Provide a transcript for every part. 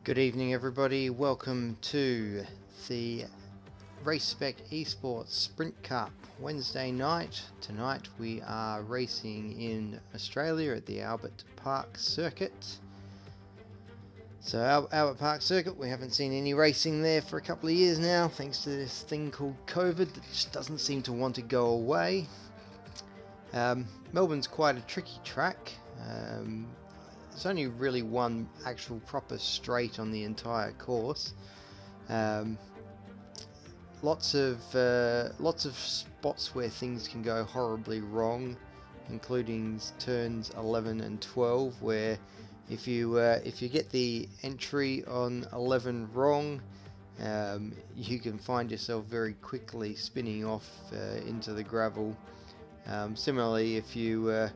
Good evening everybody, welcome to the Race Spec Esports Sprint Cup Wednesday night. Tonight we are racing in Australia at the Albert Park Circuit. So Albert Park Circuit, we haven't seen any racing there for a couple of years now, thanks to this thing called COVID that just doesn't seem to want to go away. Melbourne's quite a tricky track. There's only really one actual proper straight on the entire course. Lots of spots where things can go horribly wrong, including turns 11 and 12, where if you get the entry on 11 wrong, you can find yourself very quickly spinning off into the gravel. Similarly, if you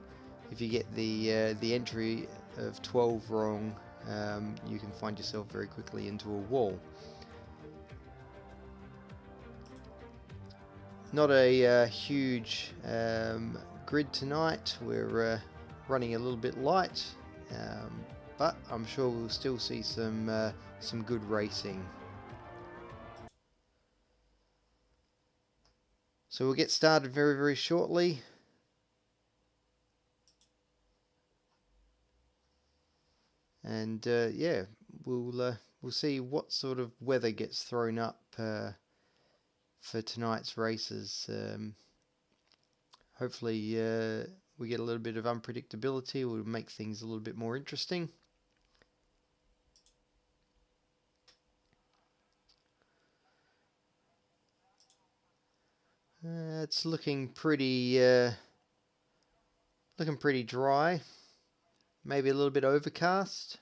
get the entry of 12 wrong, you can find yourself very quickly into a wall. Not a huge grid tonight. We're running a little bit light, but I'm sure we'll still see some good racing. So we'll get started very shortly. And yeah, we'll see what sort of weather gets thrown up for tonight's races. Hopefully we get a little bit of unpredictability. Will make things a little bit more interesting. It's looking pretty dry. Maybe a little bit overcast.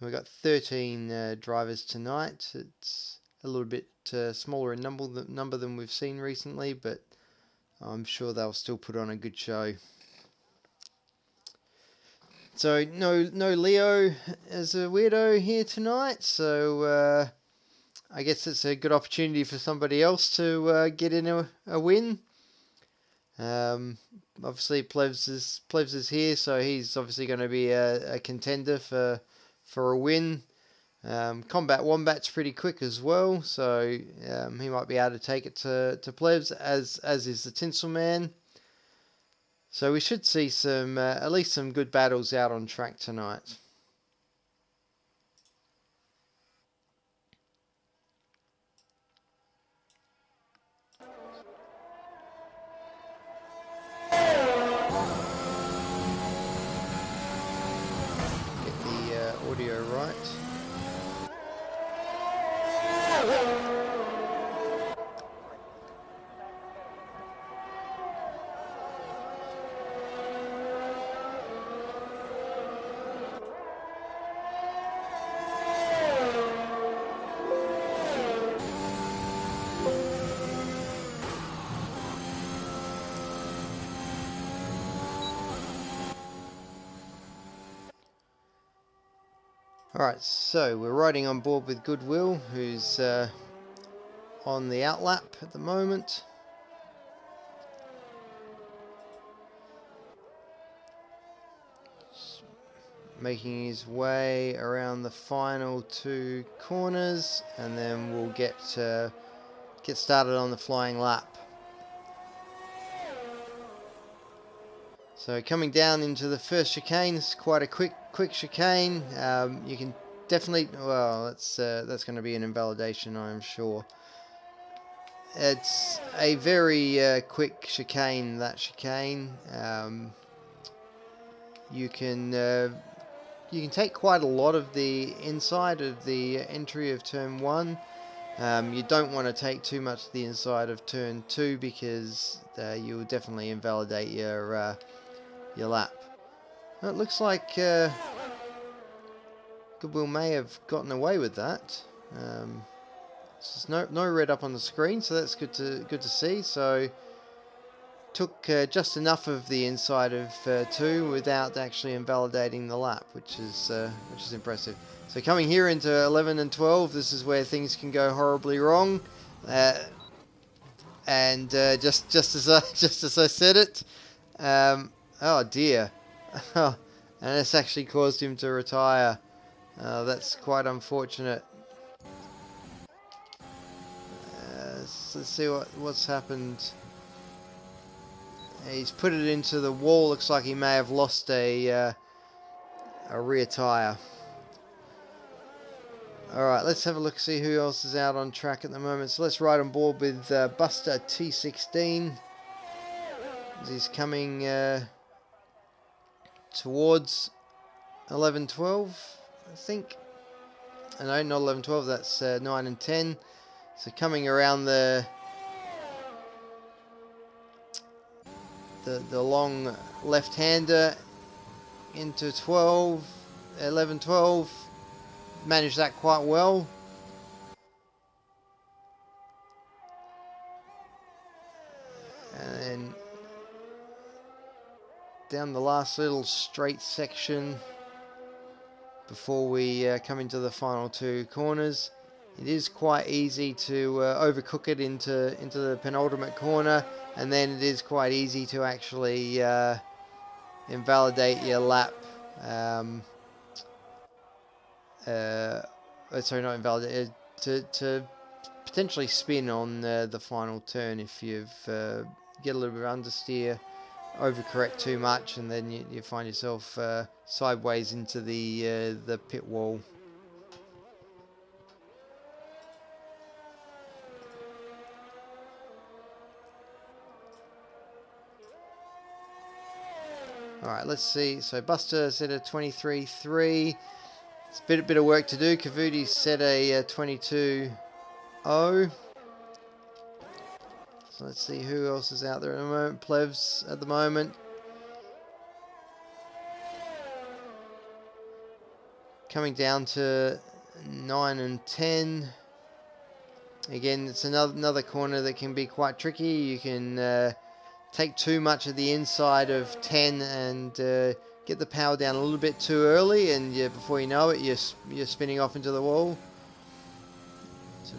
We've got 13 drivers tonight. It's a little bit smaller in number than we've seen recently, but I'm sure they'll still put on a good show. So no Leo as a weirdo here tonight, so I guess it's a good opportunity for somebody else to get in a win. Obviously Plevs is here, so he's obviously going to be a contender for a win. Combat Wombat's pretty quick as well, so he might be able to take it to Plevs, as is the Tinsel Man. So we should see some at least some good battles out on track tonight. Audio right. Alright, so we're riding on board with Goodwill, who's on the outlap at the moment. Making his way around the final two corners, and then we'll get started on the flying lap. So coming down into the first chicane, it's quite a quick chicane. You can definitely, well, that's going to be an invalidation, I'm sure. It's a very quick chicane, that chicane. You can take quite a lot of the inside of the entry of turn 1. You don't want to take too much of the inside of turn 2, because you'll definitely invalidate your lap. It looks like Goodwill may have gotten away with that. There's no red up on the screen, so that's good to see. So took just enough of the inside of 2 without actually invalidating the lap, which is impressive. So coming here into 11 and 12, this is where things can go horribly wrong. And just as I said it, oh dear, and it's actually caused him to retire. That's quite unfortunate. So let's see what's happened. He's put it into the wall. Looks like he may have lost a rear tyre. Alright, let's have a look, see who else is out on track at the moment. So let's ride on board with Buster T16. He's coming towards 11-12, I think. No, not 11-12, that's 9 and 10. So coming around the long left-hander into 11-12. Managed that quite well. And then down the last little straight section before we come into the final two corners. It is quite easy to overcook it into the penultimate corner, and then it is quite easy to actually invalidate your lap. Sorry, not invalidate. To potentially spin on the final turn if you've get a little bit of understeer, overcorrect too much, and then you find yourself sideways into the pit wall. Alright, let's see. So Buster set a 23.3. It's a bit of work to do. Kavudi set a 22.0. So let's see who else is out there at the moment. Plevs at the moment. Coming down to 9 and 10. Again, it's another corner that can be quite tricky. You can take too much of the inside of 10 and get the power down a little bit too early, and before you know it, you're spinning off into the wall. So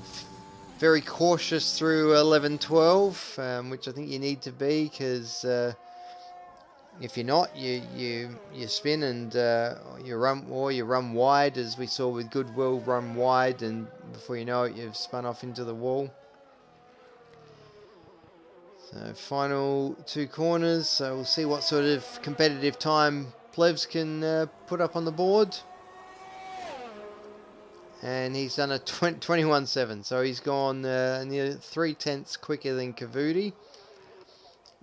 very cautious through 11-12, which I think you need to be, because if you're not, you spin and you run wide, as we saw with Goodwill, run wide, and before you know it, you've spun off into the wall. So final two corners, so we'll see what sort of competitive time Plevs can put up on the board. And he's done a 21.7, so he's gone near 3/10 quicker than Kavudi.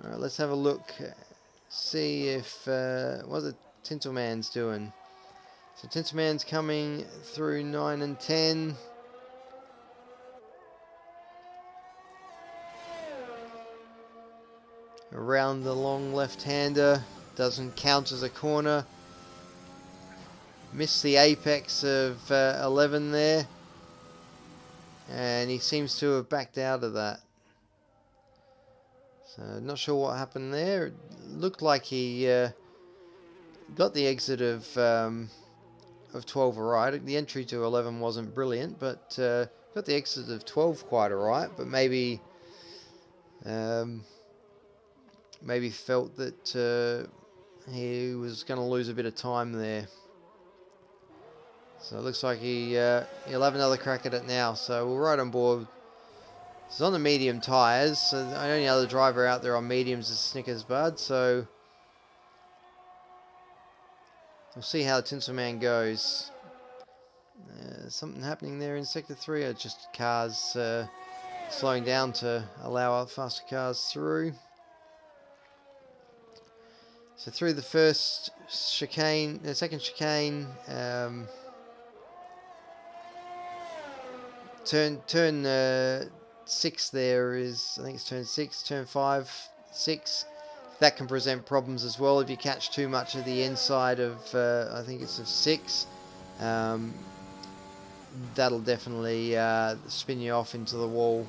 Alright, let's have a look, see if what the Tinselman's doing. So Tinselman's coming through 9 and 10. Around the long left-hander, doesn't count as a corner. Missed the apex of 11 there, and he seems to have backed out of that. So not sure what happened there. It looked like he got the exit of 12 alright. The entry to 11 wasn't brilliant, but got the exit of 12 quite alright. But maybe felt that he was going to lose a bit of time there. So it looks like he'll have another crack at it now. So we'll ride on board. It's on the medium tyres. So the only other driver out there on mediums is Snickers Bud. So we'll see how Tinselman goes. Something happening there in Sector 3, or just cars slowing down to allow faster cars through. So through the first chicane, the second chicane, turn 6 there is, I think it's turn 6, turn 5, 6. That can present problems as well if you catch too much of the inside of, I think it's of 6. That'll definitely spin you off into the wall.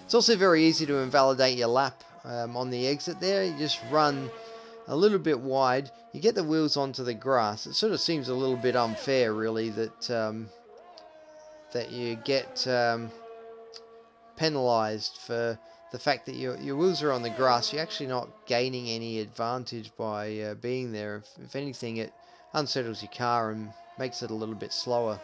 It's also very easy to invalidate your lap on the exit there. You just run a little bit wide, you get the wheels onto the grass. It sort of seems a little bit unfair, really, that that you get penalised for the fact that your wheels are on the grass. You're actually not gaining any advantage by being there. If anything, it unsettles your car and makes it a little bit slower.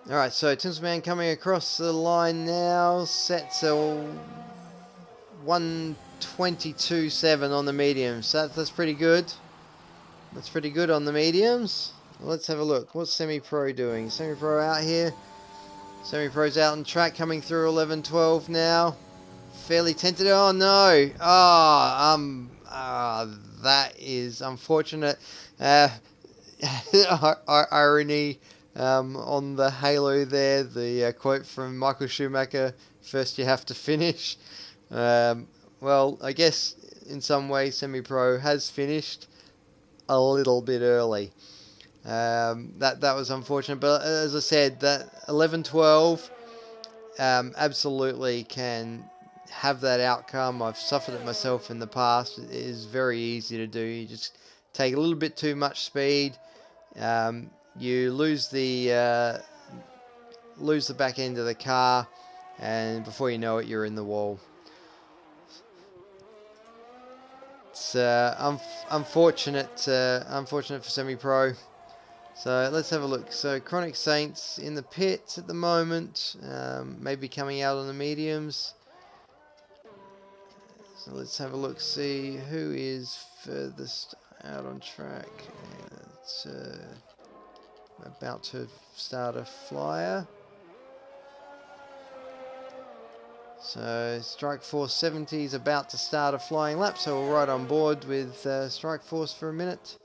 Alright, so Tinsman coming across the line now, sets a 1:22.7 on the mediums. That's pretty good. That's pretty good on the mediums. Let's have a look. What's Semi-Pro doing? Semi-Pro out here. Semi-Pro's out on track, coming through 11:12 now. Fairly tented. Oh no! That is unfortunate. Irony on the halo there. The quote from Michael Schumacher: "First you have to finish." Well, I guess in some ways Semi-Pro has finished a little bit early. That was unfortunate, but as I said, that 11:12 absolutely can have that outcome. I've suffered it myself in the past. It is very easy to do. You just take a little bit too much speed. You lose the back end of the car, and before you know it, you're in the wall. It's unfortunate for Semi-Pro. So let's have a look. So Chronic Saints in the pits at the moment, maybe coming out on the mediums. So let's have a look, see who is furthest out on track. It's about to start a flyer. So Strike Force 70 is about to start a flying lap, so we're right on board with Strike Force for a minute.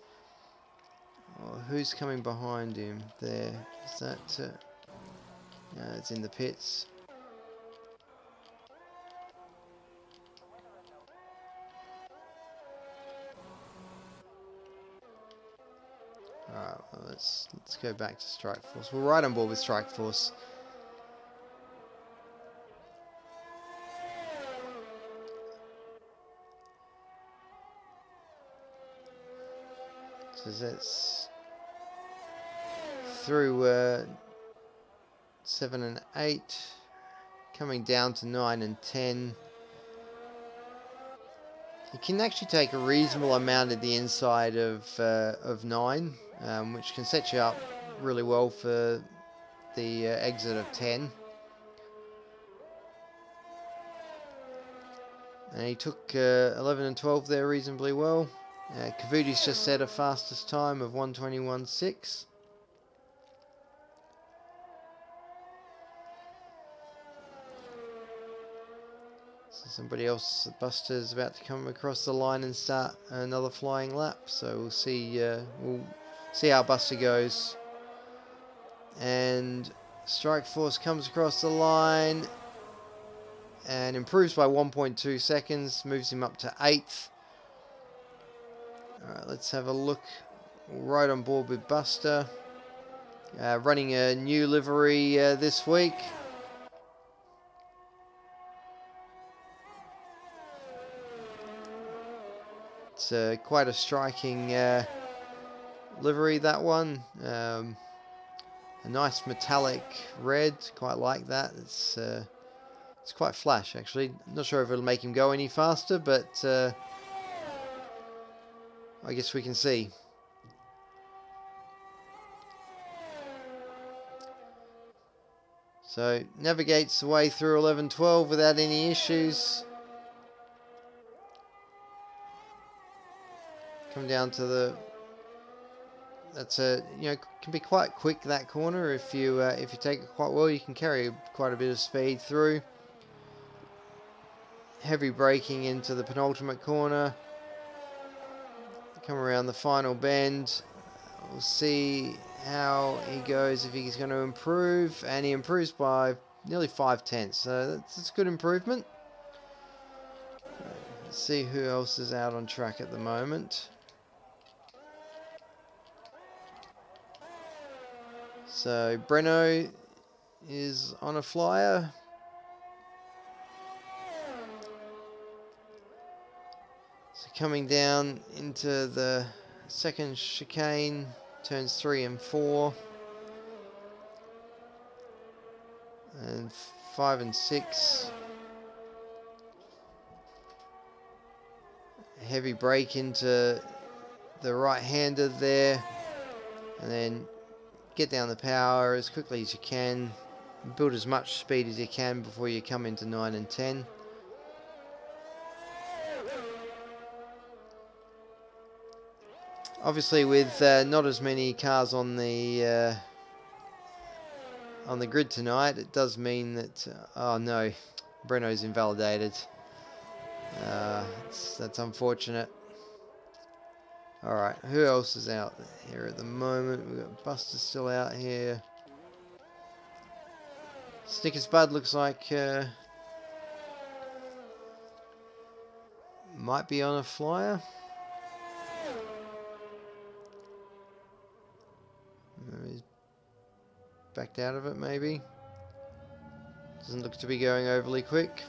Oh, who's coming behind him there? Is that... it's in the pits. Alright, well, let's go back to Strike Force. We're right on board with Strike Force. So that's through 7 and 8, coming down to 9 and 10. You can actually take a reasonable amount at the inside of 9, which can set you up really well for the exit of 10. And he took 11 and 12 there reasonably well. Kavuti's just set a fastest time of 1:21.6. So somebody else, Buster's about to come across the line and start another flying lap. So we'll see how Buster goes. And Strike Force comes across the line and improves by 1.2 seconds, moves him up to 8th. Alright, let's have a look. Right on board with Buster. Running a new livery this week. It's quite a striking livery, that one. A nice metallic red, quite like that. It's quite flash, actually. Not sure if it'll make him go any faster, but I guess we can see. So navigates the way through 11:12 without any issues. Come down to the. That's can be quite quick, that corner. If you take it quite well, you can carry quite a bit of speed through. Heavy braking into the penultimate corner. Come around the final bend. We'll see how he goes, if he's going to improve, and he improves by nearly 5/10, so that's a good improvement. Let's see who else is out on track at the moment. So Breno is on a flyer. So coming down into the second chicane, turns 3 and 4, and 5 and 6. heavy brake into the right-hander there, and then get down the power as quickly as you can. Build as much speed as you can before you come into 9 and 10. Obviously, with not as many cars on the grid tonight, it does mean that oh no, Breno's invalidated. That's unfortunate. All right, who else is out here at the moment? We've got Buster still out here. Snickers Bud looks like might be on a flyer. He's backed out of it, maybe. Doesn't look to be going overly quick.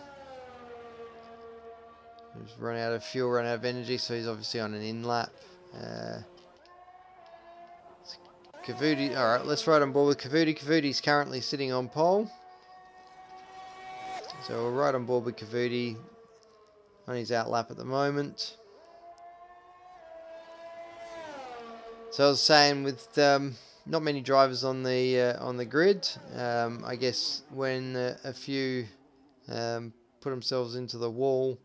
He's run out of fuel, run out of energy, so he's obviously on an in-lap. Kavudi, alright, let's ride on board with Kavudi. Kavudi's currently sitting on pole. So we'll ride on board with Kavudi on his outlap at the moment. So I was saying, with not many drivers on the grid, I guess when a few put themselves into the wall,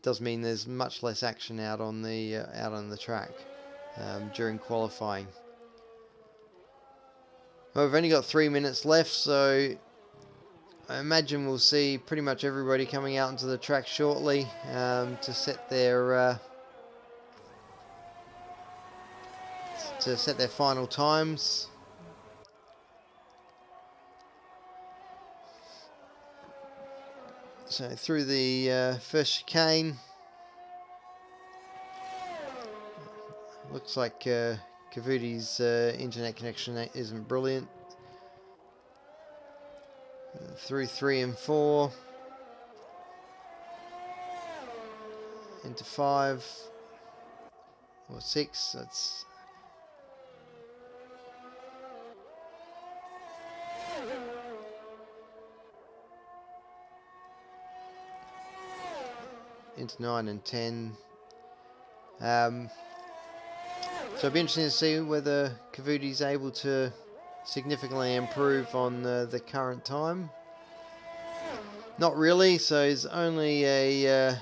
does mean there's much less action out on the track during qualifying. Well, we've only got 3 minutes left, so I imagine we'll see pretty much everybody coming out into the track shortly to set their final times. So through the first chicane, looks like Kavudi's internet connection isn't brilliant. Through 3 and 4, into 5 or 6. That's into 9 and 10. So it'll be interesting to see whether Kavudi's able to significantly improve on the current time. Not really, so he's only a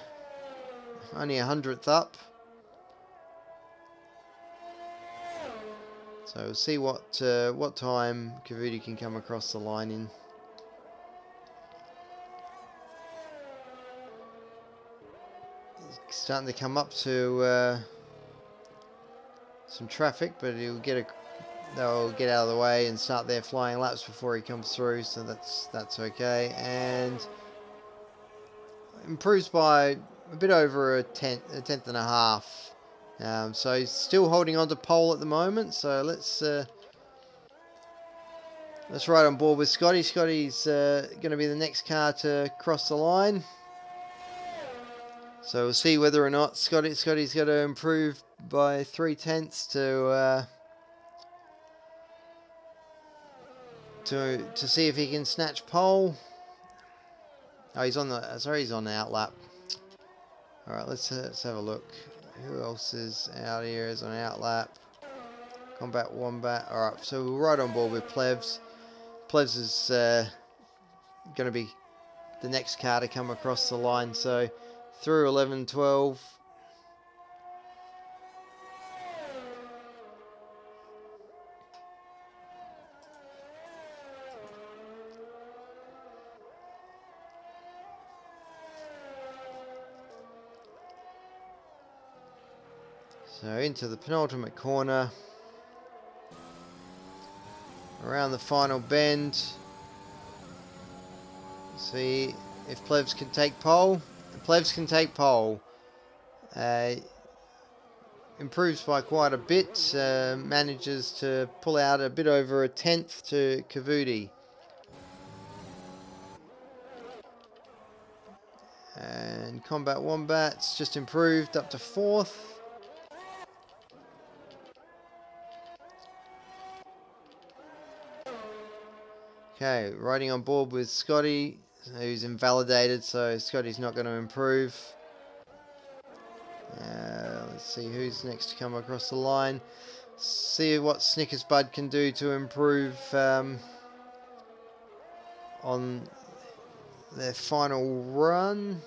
100th up. So we'll see what time Kavudi can come across the line in. He's starting to come up to some traffic, but they'll get out of the way and start their flying laps before he comes through, so that's okay. And improves by a bit over a tenth and a half. So he's still holding on to pole at the moment. So let's ride on board with Scotty. Scotty's going to be the next car to cross the line. So we'll see whether or not Scotty's got to improve by 3/10 to see if he can snatch pole. Oh, he's on the outlap. All right, let's have a look. Who else is out here? Is on outlap. Combat Wombat. All right, so we're right on board with Plevs. Plevs is going to be the next car to come across the line. So through 11, 12. So into the penultimate corner, around the final bend. See if Plevs can take pole. Plevs can take pole. Improves by quite a bit. Manages to pull out a bit over a tenth to Kavudi. And Combat Wombat's just improved up to 4th. Okay, riding on board with Scotty, who's invalidated, so Scotty's not going to improve. Let's see who's next to come across the line. See what Snickers Bud can do to improve on their final run.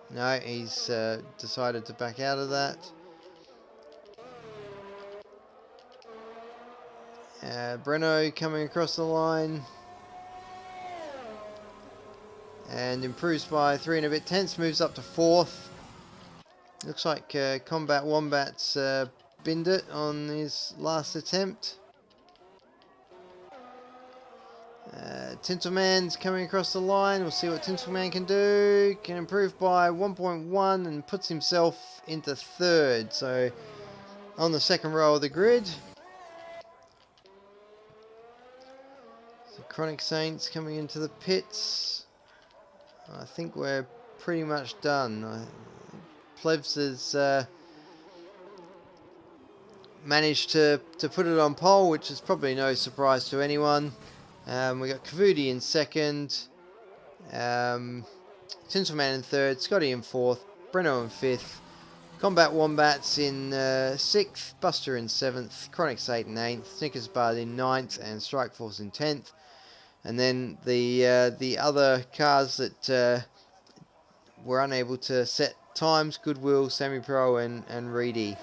No, he's decided to back out of that. Breno coming across the line and improves by 3 and a bit tenths, moves up to 4th. Looks like Combat Wombat's binned it on his last attempt. Tinselman's coming across the line. We'll see what Tinselman can do. Can improve by 1.1 and puts himself into 3rd. So on the 2nd row of the grid. So Chronic Saints coming into the pits. I think we're pretty much done. Plebs has managed to put it on pole, which is probably no surprise to anyone. We got Kavudi in 2nd, Tinselman in 3rd, Scotty in 4th, Breno in 5th, Combat Wombats in 6th, Buster in 7th, Chronic Sate in 8th, Snickers Bud in 9th, and Strike Force in 10th. And then the other cars that were unable to set times, Goodwill, Semi-Pro, and Reedy.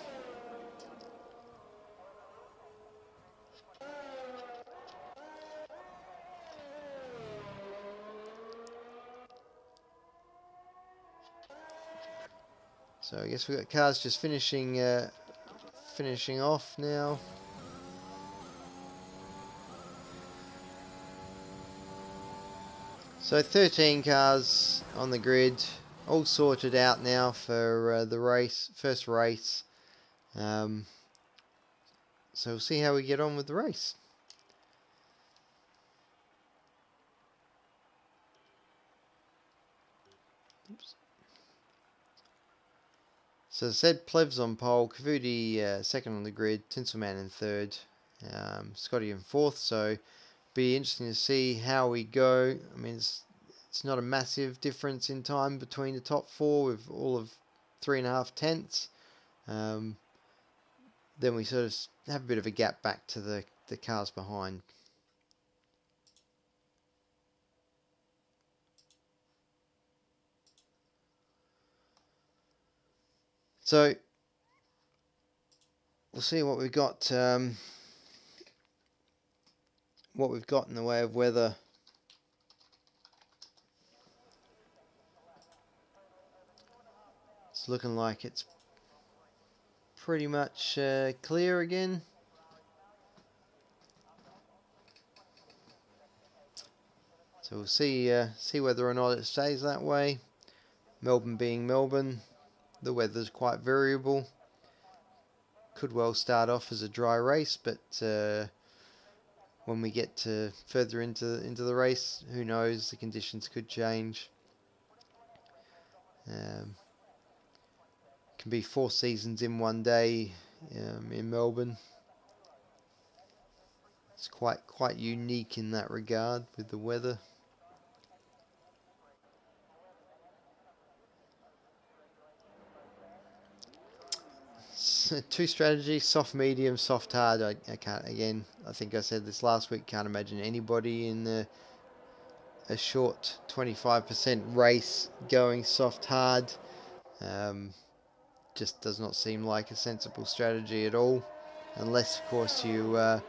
So I guess we've got cars just finishing off now. So 13 cars on the grid, all sorted out now for the first race. So we'll see how we get on with the race. Oops. So as I said, Plevs on pole, Kavudi 2nd on the grid, Tinselman in 3rd, Scotty in 4th. So be interesting to see how we go. I mean, it's not a massive difference in time between the top 4 with all of 3.5 tenths. Then we sort of have a bit of a gap back to the cars behind. So we'll see what we've got. What we've got in the way of weather. It's looking like it's pretty much clear again. So we'll see whether or not it stays that way. Melbourne being Melbourne, the weather's quite variable. Could well start off as a dry race, but when we get to further into the race, who knows? The conditions could change. Can be 4 seasons in one day in Melbourne. It's quite unique in that regard with the weather. Two strategies: soft, medium, soft, hard. I can't. Again, I think I said this last week. Can't imagine anybody in a short 25% race going soft, hard. Just does not seem like a sensible strategy at all, unless, of course, you have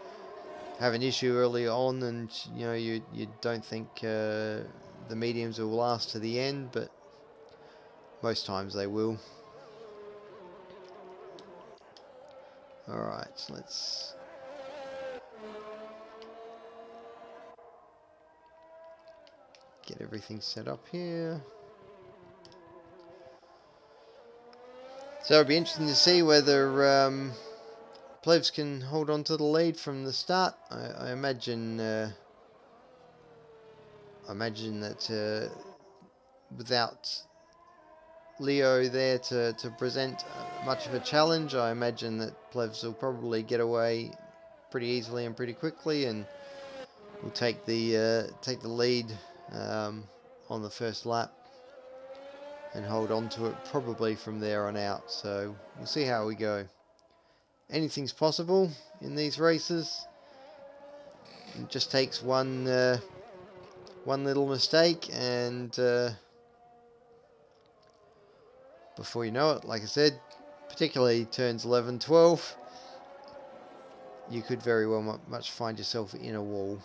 an issue early on, and you don't think the mediums will last to the end, but most times they will. Alright, so let's get everything set up here. So it'll be interesting to see whether Plevs can hold on to the lead from the start. I imagine that without Leo there to present much of a challenge, I imagine that Plevs will probably get away pretty easily and pretty quickly, and will take the lead on the first lap. and hold on to it probably from there on out. So we'll see how we go. Anything's possible in these races. It just takes one little mistake, and before you know it, like I said, particularly turns 11, 12, you could very well much find yourself in a wall.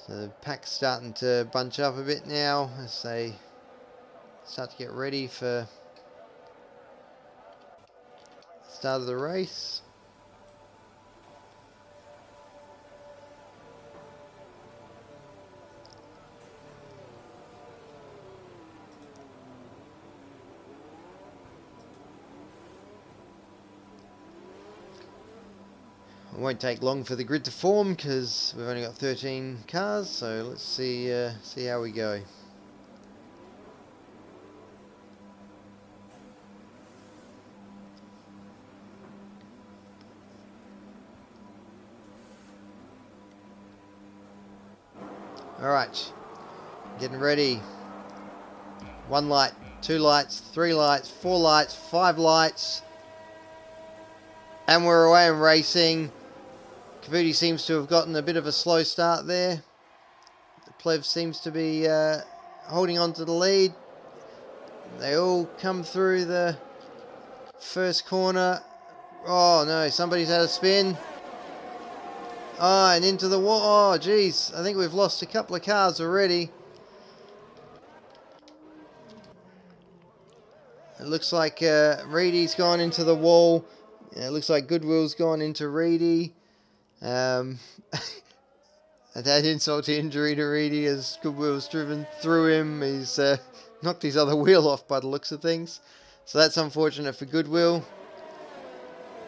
So the pack's starting to bunch up a bit now as they start to get ready for the start of the race. It won't take long for the grid to form because we've only got 13 cars, so let's see how we go. Alright, getting ready. 1 light, 2 lights, 3 lights, 4 lights, 5 lights, and we're away and racing. Kabuti seems to have gotten a bit of a slow start there. The Plev seems to be holding on to the lead. They all come through the first corner. Oh no, somebody's had a spin. Oh, and into the wall. Oh geez, I think we've lost a couple of cars already. It looks like Reedy's gone into the wall. It looks like Goodwill's gone into Reedy. And that insult to injury to Reedy as Goodwill's driven through him. He's knocked his other wheel off by the looks of things. So that's unfortunate for Goodwill.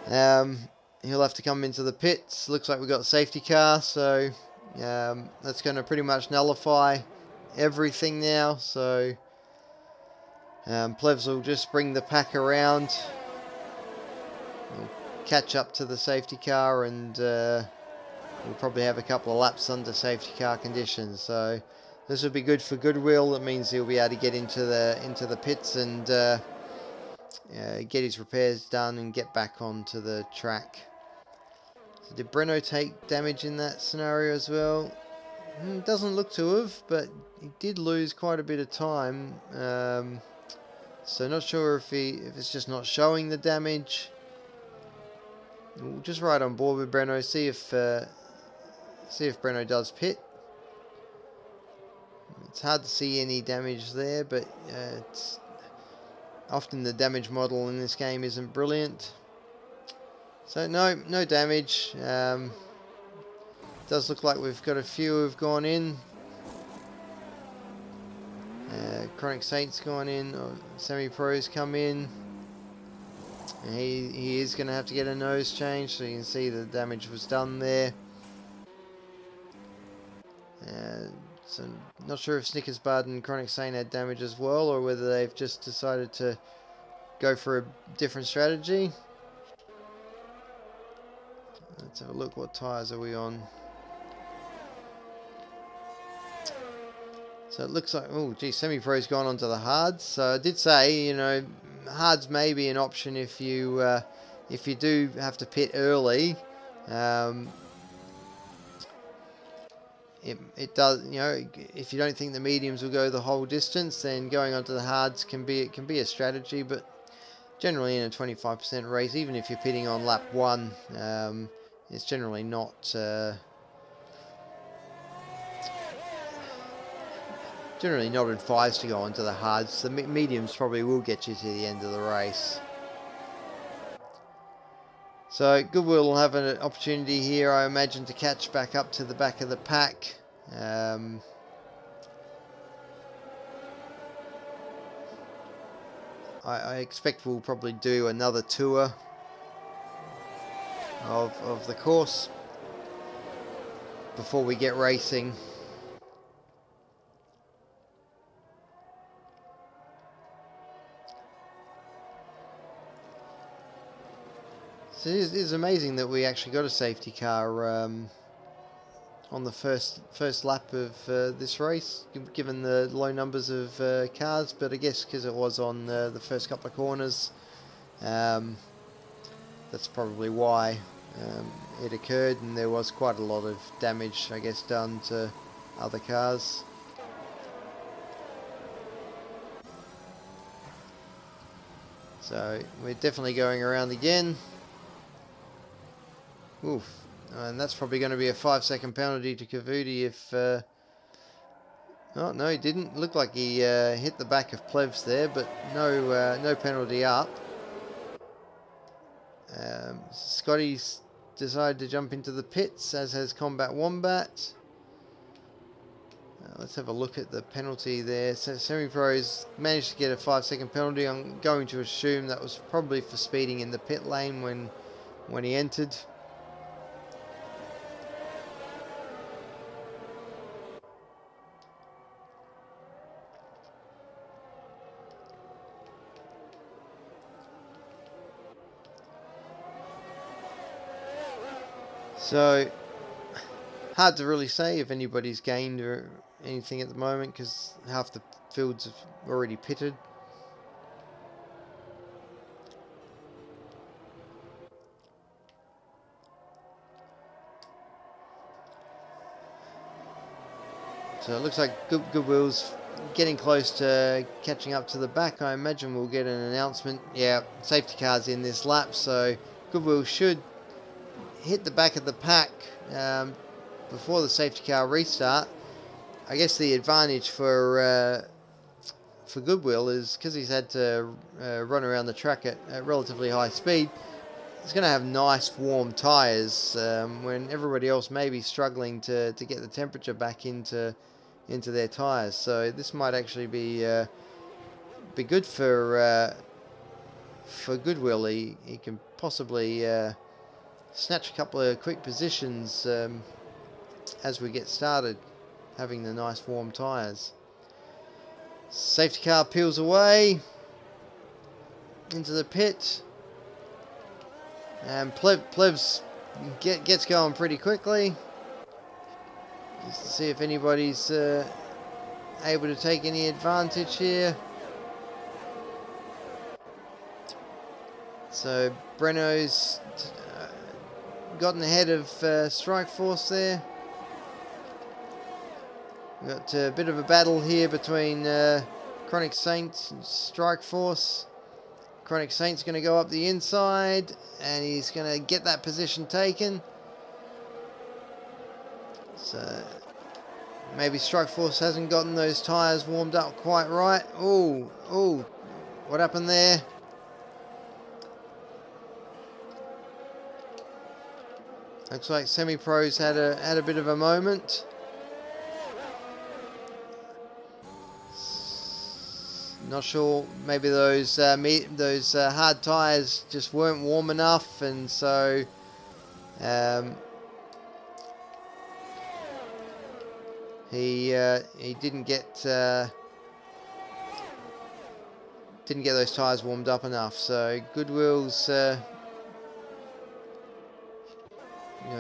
He'll have to come into the pits. Looks like we've got a safety car, so that's going to pretty much nullify everything now. So Plevs will just bring the pack around. We'll catch up to the safety car, and we'll probably have a couple of laps under safety car conditions. So this will be good for Goodwill. That means he'll be able to get into the pits and get his repairs done and get back onto the track. So did Breno take damage in that scenario as well? Doesn't look to have, but he did lose quite a bit of time. So not sure if it's just not showing the damage. We'll just ride on board with Breno, see if Breno does pit. It's hard to see any damage there, but it's often the damage model in this game isn't brilliant. So no damage. Does look like we've got a few who've gone in. Chronic Saint's gone in, Semi-Pro's come in. And he is going to have to get a nose change, so you can see the damage was done there. So not sure if Snickersbud and Chronic Saint had damage as well, or whether they've just decided to go for a different strategy. Let's have a look. What tyres are we on? So it looks like, oh gee, Semi-Pro's gone onto the hards. So I did say, you know, hards may be an option if you do have to pit early. It does, you know, if you don't think the mediums will go the whole distance, then going onto the hards can be a strategy. But generally in a 25% race, even if you're pitting on lap 1, it's generally not advised to go onto the hards. The mediums probably will get you to the end of the race. So Goodwill will have an opportunity here, I imagine, to catch back up to the back of the pack. I expect we'll probably do another tour of the course before we get racing. So it is amazing that we actually got a safety car on the first lap of this race, given the low numbers of cars. But I guess because it was on the first couple of corners, that's probably why it occurred, and there was quite a lot of damage, I guess, done to other cars. So we're definitely going around again. Oof. And that's probably going to be a 5-second penalty to Cavuti if... oh, no, he didn't. Looked like he hit the back of Plevs there, but no penalty up. Scotty's decided to jump into the pits, as has Combat Wombat. Let's have a look at the penalty there. So Semi-Pros managed to get a 5-second penalty. I'm going to assume that was probably for speeding in the pit lane when he entered. So, hard to really say if anybody's gained or anything at the moment, because half the fields have already pitted. So it looks like Goodwill's getting close to catching up to the back. I imagine we'll get an announcement. Yeah, safety car's in this lap, so Goodwill should hit the back of the pack before the safety car restart. I guess the advantage for Goodwill is because he's had to run around the track at relatively high speed. He's going to have nice warm tyres when everybody else may be struggling to get the temperature back into their tyres. So this might actually be good for Goodwill. He can possibly snatch a couple of quick positions as we get started, having the nice warm tyres. Safety car peels away into the pit, and Plebs gets going pretty quickly. Just to see if anybody's able to take any advantage here. So Breno's gotten ahead of Strike Force there. We've got a bit of a battle here between Chronic Saints and Strike Force. Chronic Saint's going to go up the inside, and he's going to get that position taken. So maybe Strike Force hasn't gotten those tyres warmed up quite right. Oh, what happened there? Looks like Semi-Pros had a bit of a moment. Not sure. Maybe those hard tyres just weren't warm enough, and so he didn't get those tyres warmed up enough. So Goodwill's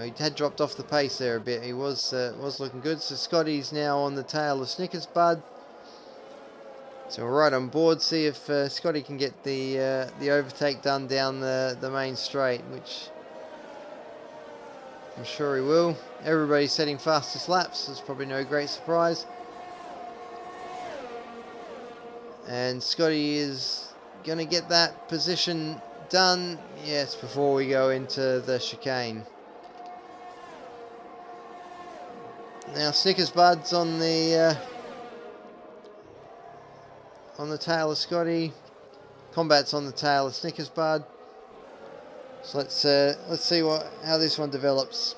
he had dropped off the pace there a bit. He was looking good. So Scotty's now on the tail of Snickers Bud. So we're right on board. See if Scotty can get the overtake done down the main straight, which I'm sure he will. Everybody's setting fastest laps. It's probably no great surprise. And Scotty is going to get that position done. Yes, before we go into the chicane. Now Snickers Bud's on the tail of Scotty. Combat's on the tail of Snickers Bud. So let's see how this one develops.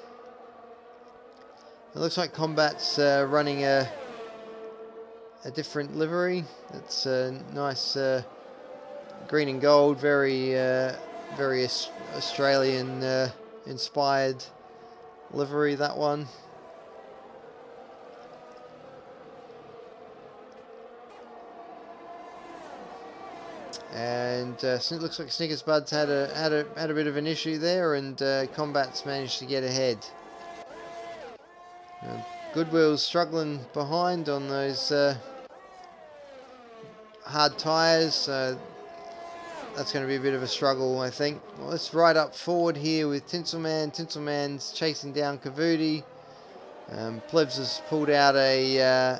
It looks like Combat's running a different livery. It's a nice green and gold, very Australian inspired livery, that one. And it looks like Snickers Bud's had a bit of an issue there, and Combat's managed to get ahead. Goodwill's struggling behind on those hard tyres, so that's going to be a bit of a struggle, I think. Well, let's ride up forward here with Tinselman. Tinselman's chasing down Cavuti. Plebs has pulled out a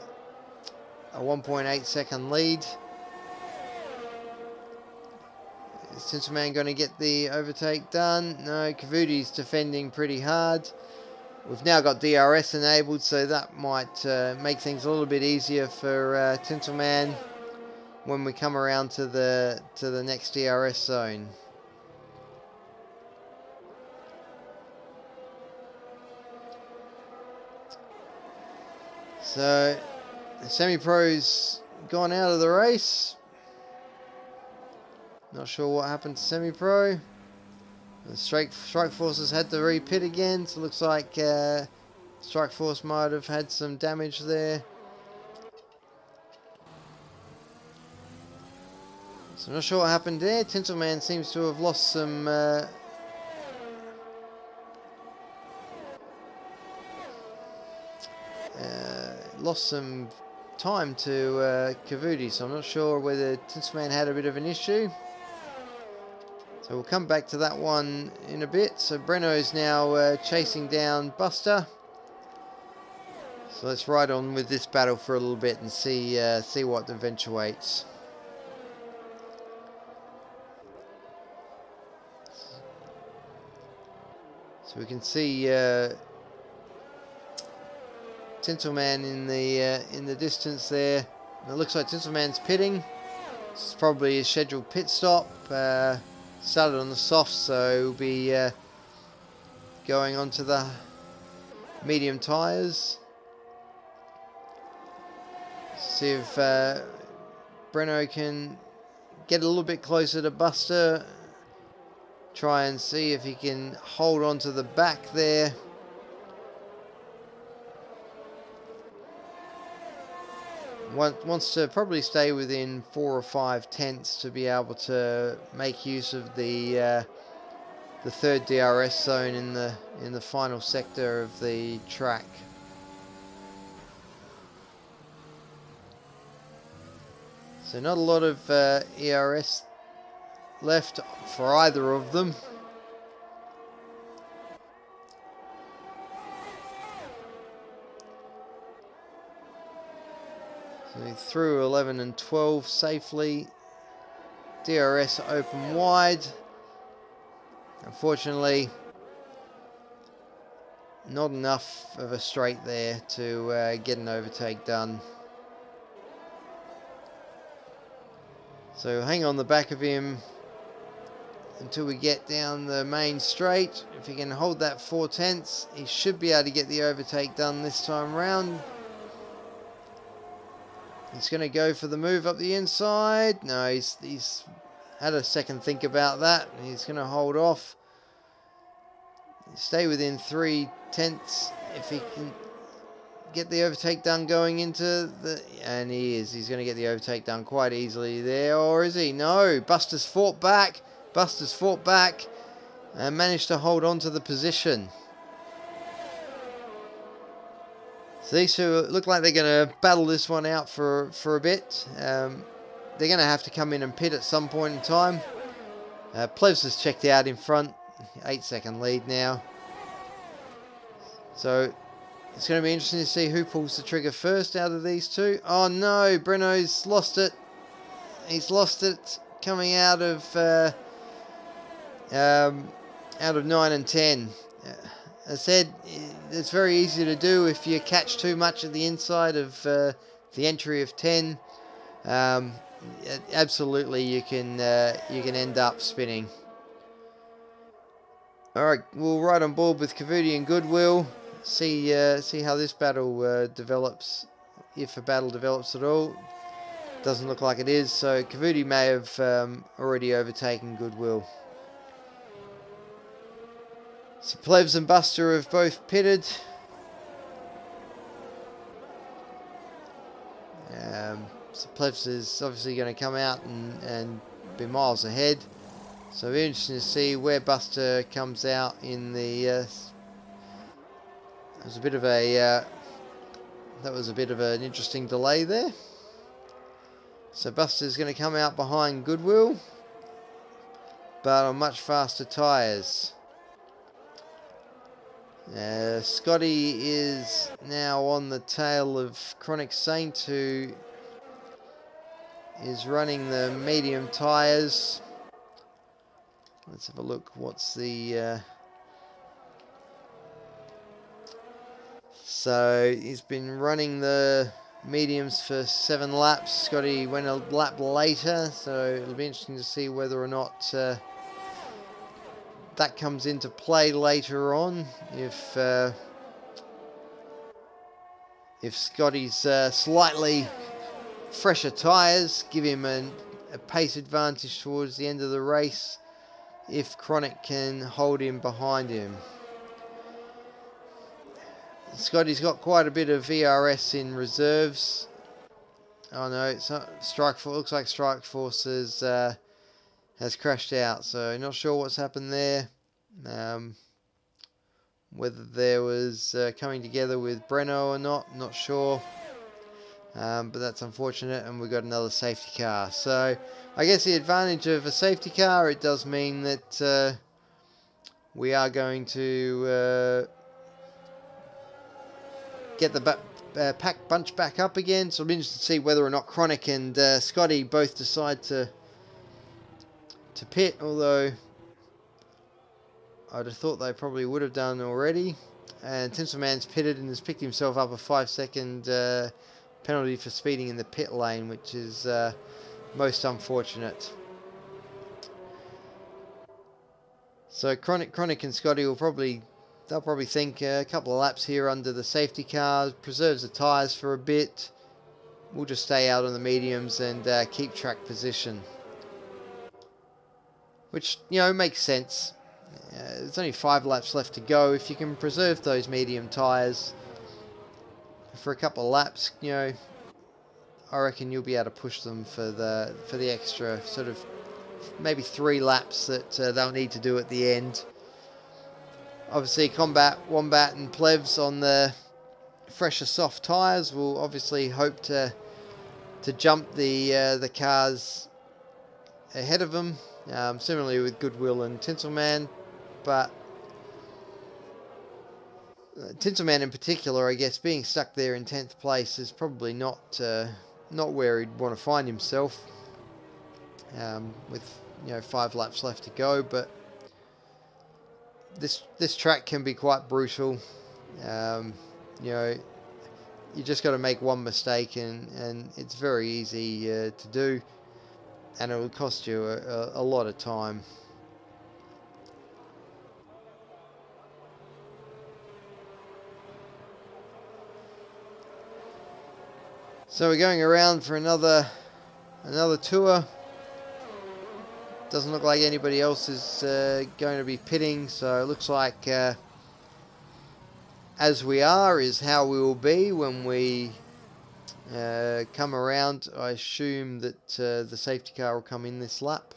1.8 second lead. Is Tinselman going to get the overtake done? No, Cavuti's defending pretty hard. We've now got DRS enabled, so that might make things a little bit easier for Tinselman when we come around to the next DRS zone. So the semi-pro's gone out of the race. Not sure what happened to semi-pro. The Strike Force has had to re-pit again, so it looks like Strike Force might have had some damage there. So I'm not sure what happened there. Tinselman seems to have lost some time to Cavuti, so I'm not sure whether Tinselman had a bit of an issue. So we'll come back to that one in a bit. So Breno's now chasing down Buster. So let's ride on with this battle for a little bit and see what eventuates. So we can see Tinselman in the distance there. And it looks like Tinselman's pitting. This is probably a scheduled pit stop. Started on the soft, so we'll be going on to the medium tyres. See if Breno can get a little bit closer to Buster. Try and see if he can hold on to the back there. Wants to probably stay within 4 or 5 tenths to be able to make use of the third DRS zone in the final sector of the track. So not a lot of ERS left for either of them. So through 11 and 12 safely. DRS open wide. Unfortunately, not enough of a straight there to get an overtake done. So hang on the back of him until we get down the main straight. If he can hold that 4 tenths, he should be able to get the overtake done this time round. He's going to go for the move up the inside. No, he's had a second think about that. He's going to hold off. Stay within 3 tenths if he can get the overtake done going into the... And he is. He's going to get the overtake done quite easily there. Or is he? No. Buster's fought back. Buster's fought back and managed to hold on to the position. So these two look like they're going to battle this one out for a bit. They're going to have to come in and pit at some point in time. Plebs has checked out in front. 8-second lead now. So it's going to be interesting to see who pulls the trigger first out of these two. Oh no, Breno's lost it. He's lost it coming out of 9 and 10. As I said, it's very easy to do if you catch too much at the inside of the entry of 10. Absolutely, you can end up spinning. All right, we'll ride on board with Cavuti and Goodwill. See how this battle develops, if a battle develops at all. Doesn't look like it is. So Cavuti may have already overtaken Goodwill. So Plebs and Buster have both pitted. So Plebs is obviously going to come out and be miles ahead. So it'll be interesting to see where Buster comes out in the It was a bit of a that was a bit of an interesting delay there. So Buster's going to come out behind Goodwill, but on much faster tyres. Scotty is now on the tail of Chronic Saint, who is running the medium tyres. Let's have a look. What's the... So he's been running the mediums for 7 laps. Scotty went a lap later, so it'll be interesting to see whether or not that comes into play later on. If Scotty's slightly fresher tyres give him a pace advantage towards the end of the race, if Chronic can hold him behind him. Scotty's got quite a bit of ERS in reserves. Oh no, it's not Strike Force. Looks like Strike Force has crashed out, so not sure what's happened there. Whether there was coming together with Breno or not sure. But that's unfortunate, and we've got another safety car. So I guess the advantage of a safety car, it does mean that we are going to get the pack bunch back up again. So I'm interested to see whether or not Chronic and Scotty both decide to pit, although I'd have thought they probably would have done already. And Tinselman's pitted and has picked himself up a 5-second penalty for speeding in the pit lane, which is most unfortunate. So Chronic and Scotty will probably think a couple of laps here under the safety cars, preserves the tyres for a bit. We'll just stay out on the mediums and keep track position, which, you know, makes sense. There's only 5 laps left to go. If you can preserve those medium tyres for a couple of laps, you know, I reckon you'll be able to push them for the extra sort of maybe 3 laps that they'll need to do at the end. Obviously, Combat, Wombat and Plevs on the fresher soft tyres will obviously hope to jump the cars ahead of them. Similarly with Goodwill and Tinselman, but Tinselman in particular, I guess, being stuck there in 10th place is probably not where he'd want to find himself. With 5 laps left to go, but this track can be quite brutal. You just got to make one mistake, and it's very easy to do, and it will cost you a lot of time. So we're going around for another tour. Doesn't look like anybody else is going to be pitting, so it looks like as we are is how we will be when we come around. I assume that the safety car will come in this lap.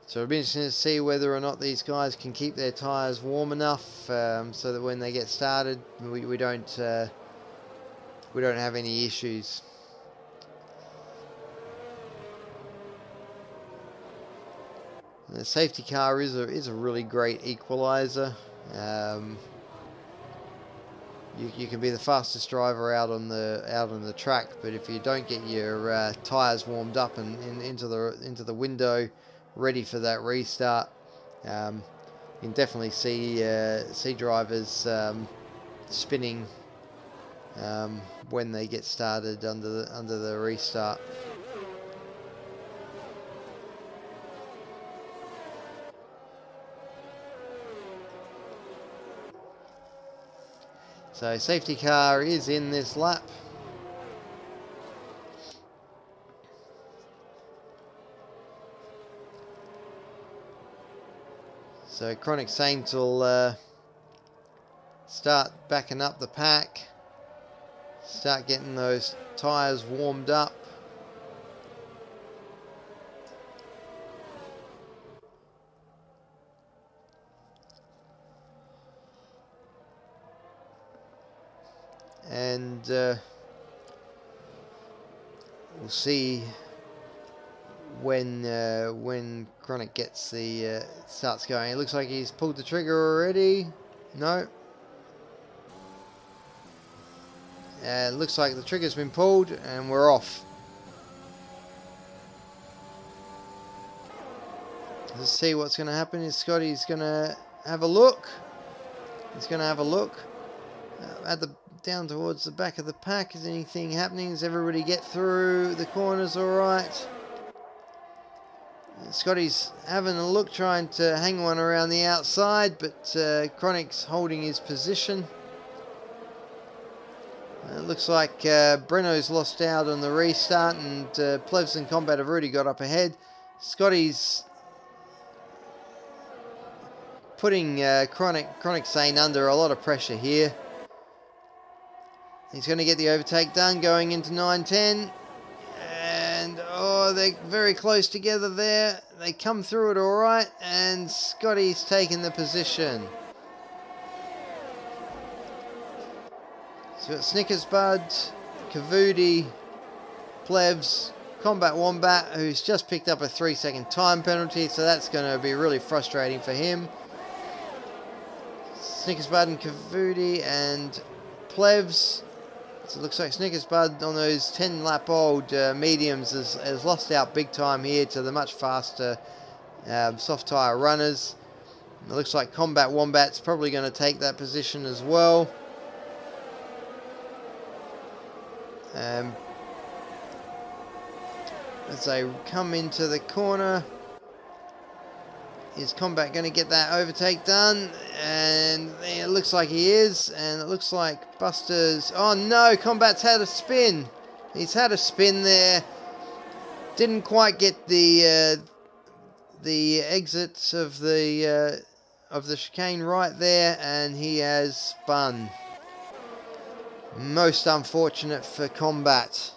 So it'll be interesting to see whether or not these guys can keep their tyres warm enough so that when they get started, we don't have any issues. The safety car is a really great equaliser. You can be the fastest driver out on the track, but if you don't get your tyres warmed up and into the window, ready for that restart, you can definitely see drivers spinning when they get started under the restart. So safety car is in this lap. So Chronic Saint will start backing up the pack. start getting those tyres warmed up. And we'll see when Chronic gets the starts going. It looks like he's pulled the trigger already. No. It looks like the trigger's been pulled and we're off. Let's see what's going to happen. Is Scotty's going to have a look? He's going to have a look at the down towards the back of the pack. Is anything happening? Does everybody get through the corners all right? Scotty's having a look, trying to hang one around the outside, but Chronic's holding his position. It looks like Breno's lost out on the restart, and Plevs and Combat have already got up ahead. Scotty's putting Chronic Sane under a lot of pressure here. He's going to get the overtake done going into 9-10. And, oh, they're very close together there. They come through it all right. And Scotty's taken the position. So we've got Snickers Bud, Kavoodi, Plebs, Combat Wombat, who's just picked up a 3-second time penalty. So that's going to be really frustrating for him. Snickers Bud and Kavoodi and Plebs. So it looks like Snickers Bud on those 10-lap-old mediums has lost out big time here to the much faster soft tyre runners. It looks like Combat Wombat's probably going to take that position as well. As they come into the corner, is Combat going to get that overtake done? And it looks like he is. And it looks like Buster's... Oh no, Combat's had a spin. He's had a spin there. Didn't quite get the exits of the chicane right there, and he has spun. Most unfortunate for Combat.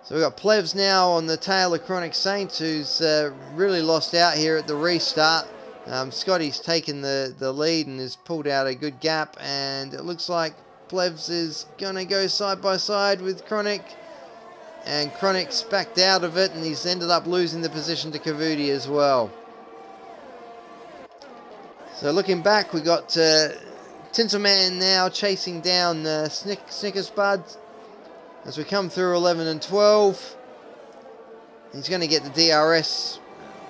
So we've got Plevs now on the tail of Chronic Saints, who's really lost out here at the restart. Scotty's taken the lead and has pulled out a good gap, and it looks like Plevs is going to go side by side with Chronic, and Chronic's backed out of it, and he's ended up losing the position to Kavoodi as well. So looking back, we got Tinselman now chasing down Snickers Bud. As we come through 11 and 12, he's going to get the DRS.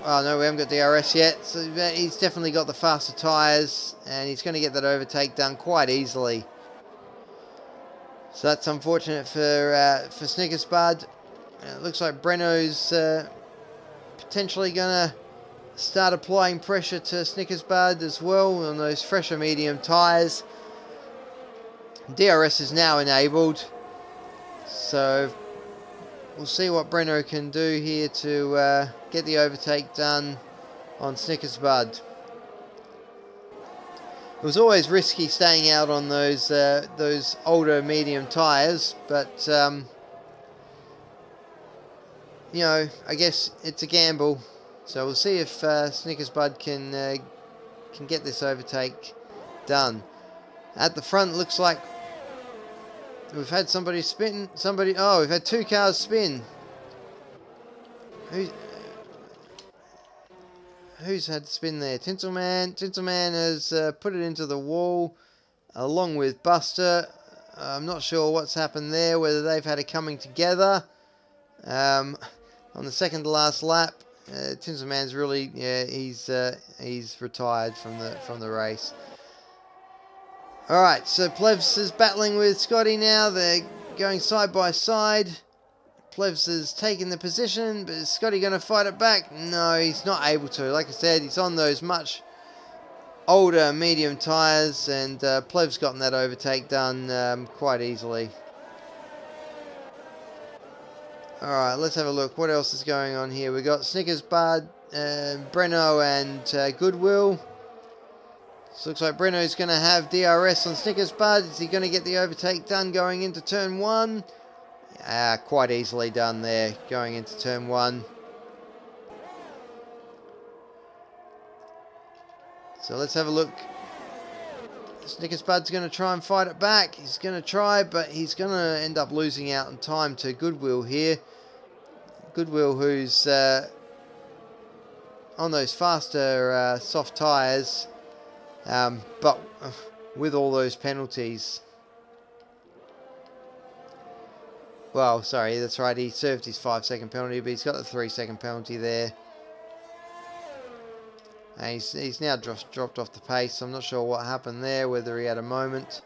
Oh no, we haven't got DRS yet. So he's definitely got the faster tyres, and he's going to get that overtake done quite easily. So that's unfortunate for Snickers Bud. It looks like Breno's potentially going to start applying pressure to Snickers Bud as well on those fresher medium tyres. DRS is now enabled. So we'll see what Breno can do here to get the overtake done on Snickers Bud. It was always risky staying out on those older medium tyres, but you know, I guess it's a gamble. So we'll see if Snickers Bud can get this overtake done. At the front, looks like we've had somebody spin. Oh, we've had two cars spin. Who's had to spin there? Tinselman. Tinselman has put it into the wall along with Buster. I'm not sure what's happened there, whether they've had a coming together. On the second to last lap, Tinselman's really, yeah, he's retired from the race. Alright, so Plevs is battling with Scotty now. They're going side by side. Plevs has taken the position, but is Scotty going to fight it back? No, he's not able to. Like I said, he's on those much older medium tyres, and Plevs gotten that overtake done quite easily. Alright, let's have a look. What else is going on here? We've got Snickers Bud, Breno and Goodwill. So looks like Breno's going to have DRS on Snickers Bud. Is he going to get the overtake done going into turn 1? Quite easily done there, going into turn 1. So let's have a look. Snickers Bud's going to try and fight it back. He's going to try, but he's going to end up losing out in time to Goodwill here. Goodwill, who's on those faster soft tyres, but with all those penalties. Well, sorry, that's right, he served his 5-second penalty, but he's got the 3-second penalty there. And he's now dropped off the pace. I'm not sure what happened there, whether he had a moment.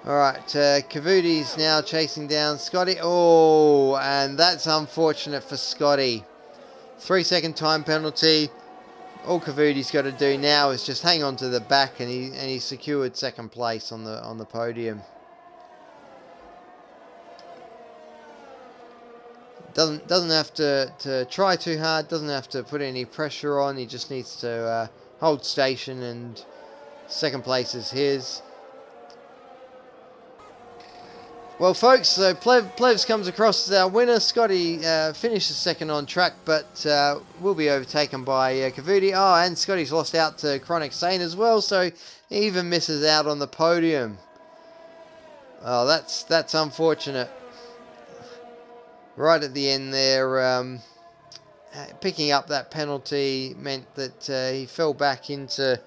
Alright, Cavuti's now chasing down Scotty. Oh, and that's unfortunate for Scotty. 3-second time penalty. All Cavuti's got to do now is just hang on to the back, and he secured second place on the podium. Doesn't have to try too hard, doesn't have to put any pressure on, he just needs to hold station, and second place is his. Well folks, so Plevs comes across as our winner. Scotty finishes second on track, but will be overtaken by Cavuti. Oh, and Scotty's lost out to Chronic Sane as well, so he even misses out on the podium. Oh, that's unfortunate. Right at the end there, picking up that penalty meant that he fell back into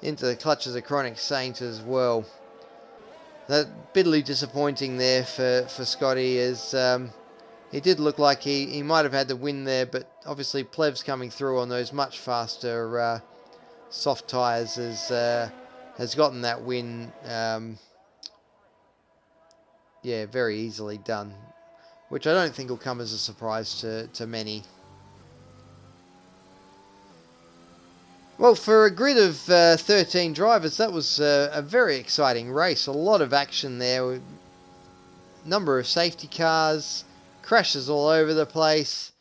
the clutches of Chronic Saint as well. That bitterly disappointing there for Scotty, as he did look like he might have had the win there, but obviously Plevs coming through on those much faster soft tyres has gotten that win, yeah, very easily done, which I don't think will come as a surprise to many. Well, for a grid of 13 drivers, that was a very exciting race. A lot of action there. Number of safety cars, crashes all over the place.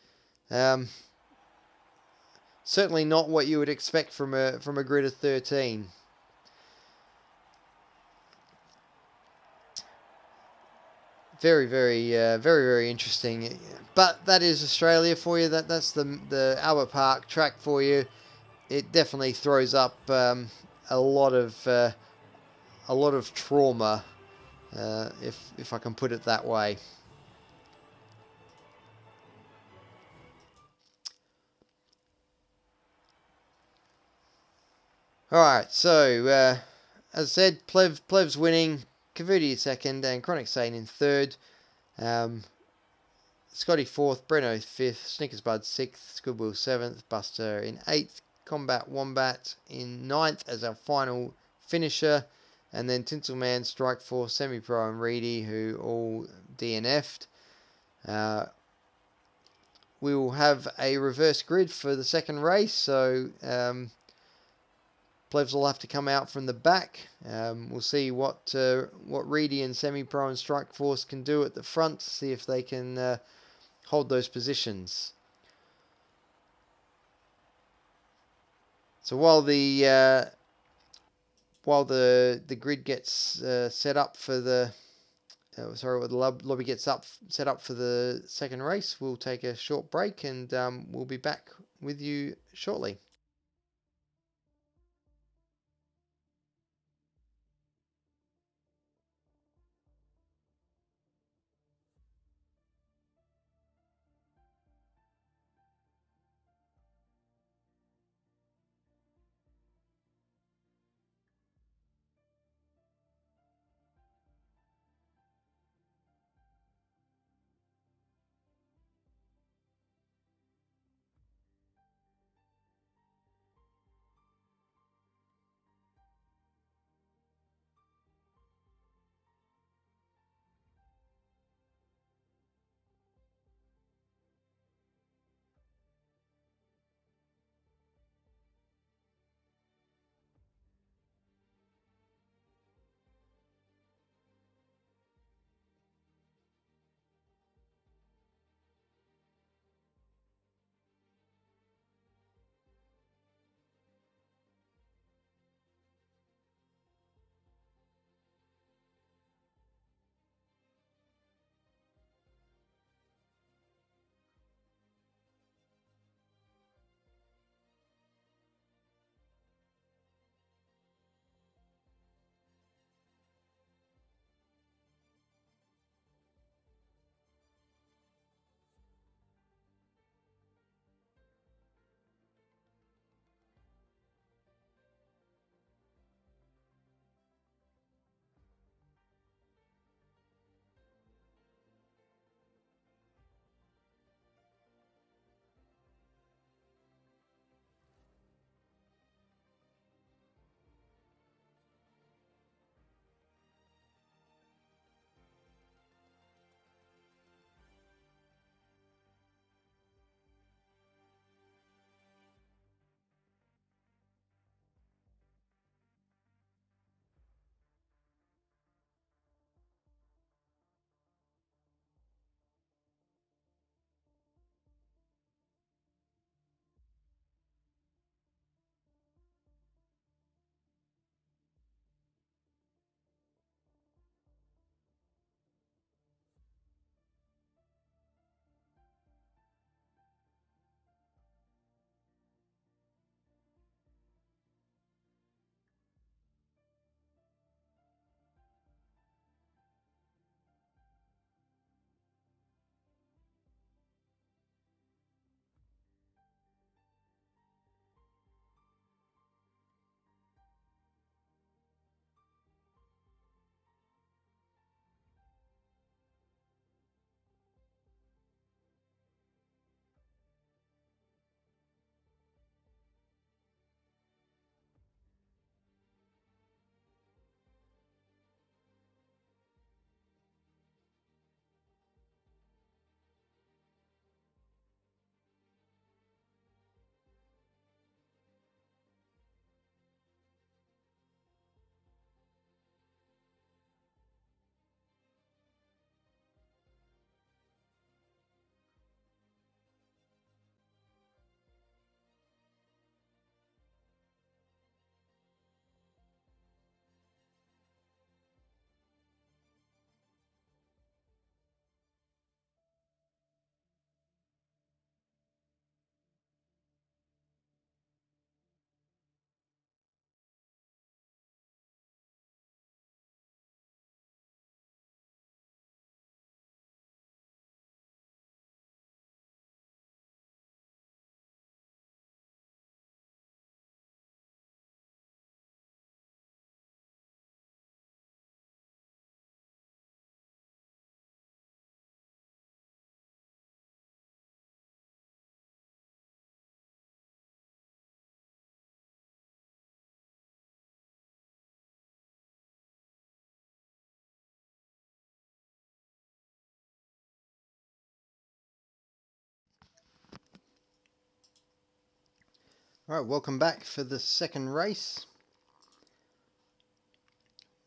Certainly not what you would expect from a grid of 13. Very interesting. But that is Australia for you. That's the Albert Park track for you. It definitely throws up a lot of trauma, if I can put it that way. All right, so as I said, Plev's winning, Cavuti second, and Chronic Sane in third. Scotty fourth, Breno fifth, Snickers Bud sixth, Goodwill seventh, Buster in eighth, Combat Wombat in ninth as our final finisher, and then Tinselman, Strikeforce, Semi-Pro and Reedy, who all DNF'd. We will have a reverse grid for the second race, so Plevs will have to come out from the back. We'll see what Reedy and Semi-Pro and Strikeforce can do at the front, see if they can hold those positions. So while the grid gets set up for the the lobby gets set up for the second race, we'll take a short break, and we'll be back with you shortly. Alright, welcome back for the second race.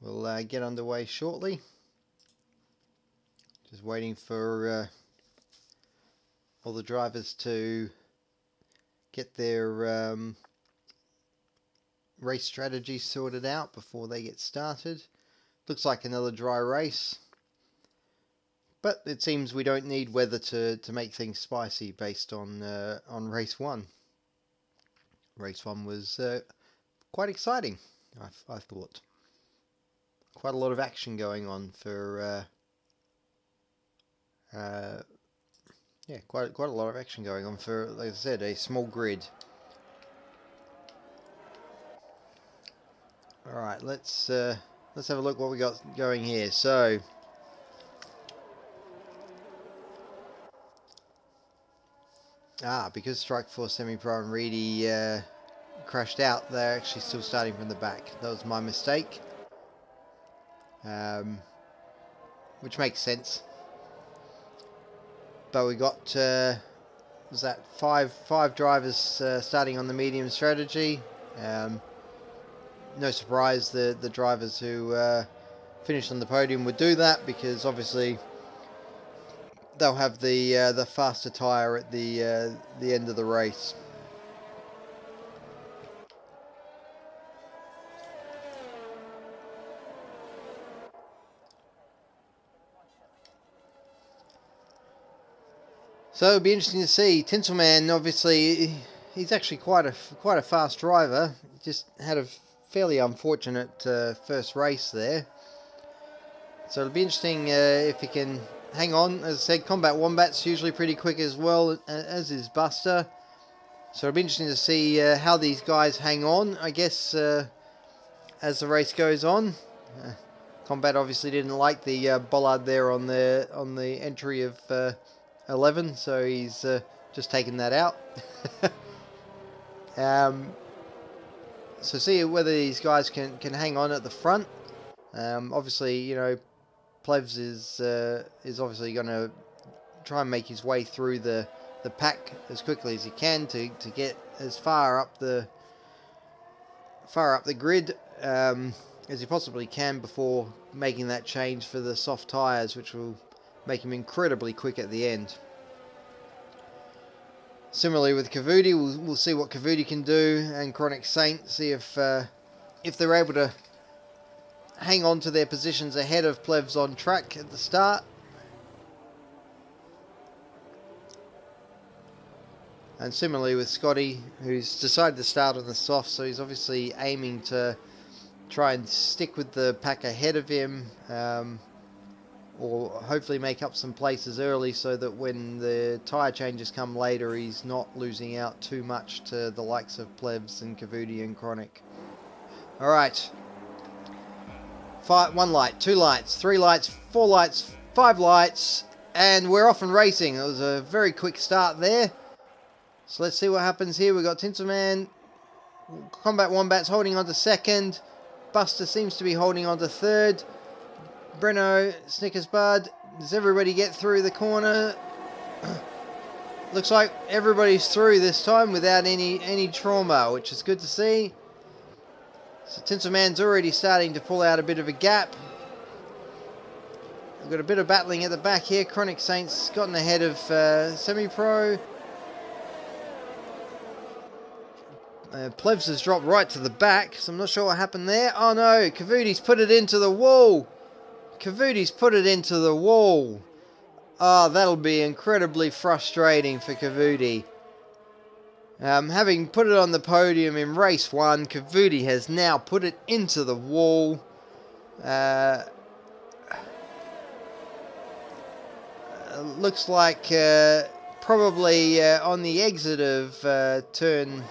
We'll get underway shortly. Just waiting for all the drivers to get their race strategy sorted out before they get started. Looks like another dry race, but it seems we don't need weather to make things spicy based on race 1. Race 1 was quite exciting, I thought. Quite a lot of action going on for yeah, quite a lot of action going on for, like I said, a small grid. All right, let's have a look what we got going here. So because Strike Force Semi-Pro and Reedy crashed out, they're actually still starting from the back. That was my mistake, which makes sense. But we got was that five drivers starting on the medium strategy. No surprise the drivers who finished on the podium would do that, because obviously they'll have the faster tyre at the end of the race. So it'll be interesting to see. Tinselman, obviously, he's actually quite a fast driver. Just had a fairly unfortunate first race there. So it'll be interesting if he can hang on. As I said, Combat Wombat's usually pretty quick as well, as is Buster. So it'll be interesting to see how these guys hang on, I guess, as the race goes on. Combat obviously didn't like the bollard there on the entry of 11, so he's just taken that out. So see whether these guys can hang on at the front. Obviously, you know, Plevs is obviously going to try and make his way through the pack as quickly as he can to get as far up the grid as he possibly can before making that change for the soft tyres, which will make him incredibly quick at the end. Similarly with Cavoody, we'll see what Cavoody can do, and Chronic Saint, see if they're able to hang on to their positions ahead of Plevs on track at the start. And similarly with Scotty, who's decided to start on the soft, so he's obviously aiming to try and stick with the pack ahead of him, or hopefully make up some places early so that when the tyre changes come later, he's not losing out too much to the likes of Plevs and Cavoody and Chronic. Alright. 1 light, 2 lights, 3 lights, 4 lights, 5 lights, and we're off and racing. It was a very quick start there. So let's see what happens here. We've got Tinselman, Combat Wombats holding on to second. Buster seems to be holding on to third. Breno, Snickers Bud, does everybody get through the corner? Looks like everybody's through this time without any trauma, which is good to see. So Tinselman's already starting to pull out a bit of a gap. We've got a bit of battling at the back here. Chronic Saint's gotten ahead of Semi-Pro. Plevs has dropped right to the back, so I'm not sure what happened there. Oh no, Cavoody's put it into the wall. Cavoody's put it into the wall. Oh, that'll be incredibly frustrating for Cavoody. Having put it on the podium in race 1, Cavoody has now put it into the wall. Looks like probably on the exit of turn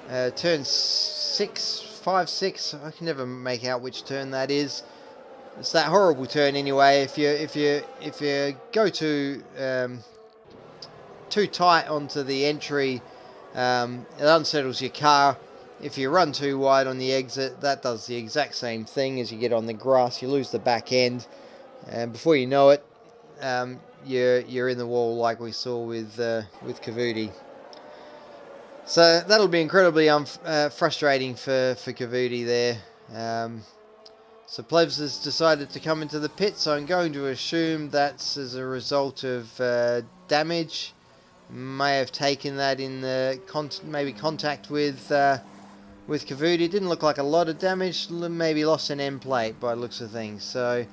5, 6. I can never make out which turn that is. It's that horrible turn anyway. If you go too tight onto the entry, it unsettles your car. If you run too wide on the exit, that does the exact same thing. As you get on the grass, you lose the back end, and before you know it, you're in the wall, like we saw with Cavoody. So that'll be incredibly frustrating for Kavudi there. So Plebs has decided to come into the pit, so I'm going to assume that's as a result of damage. May have taken that in the maybe contact with Kavudi. Didn't look like a lot of damage, maybe lost an end plate by the looks of things. So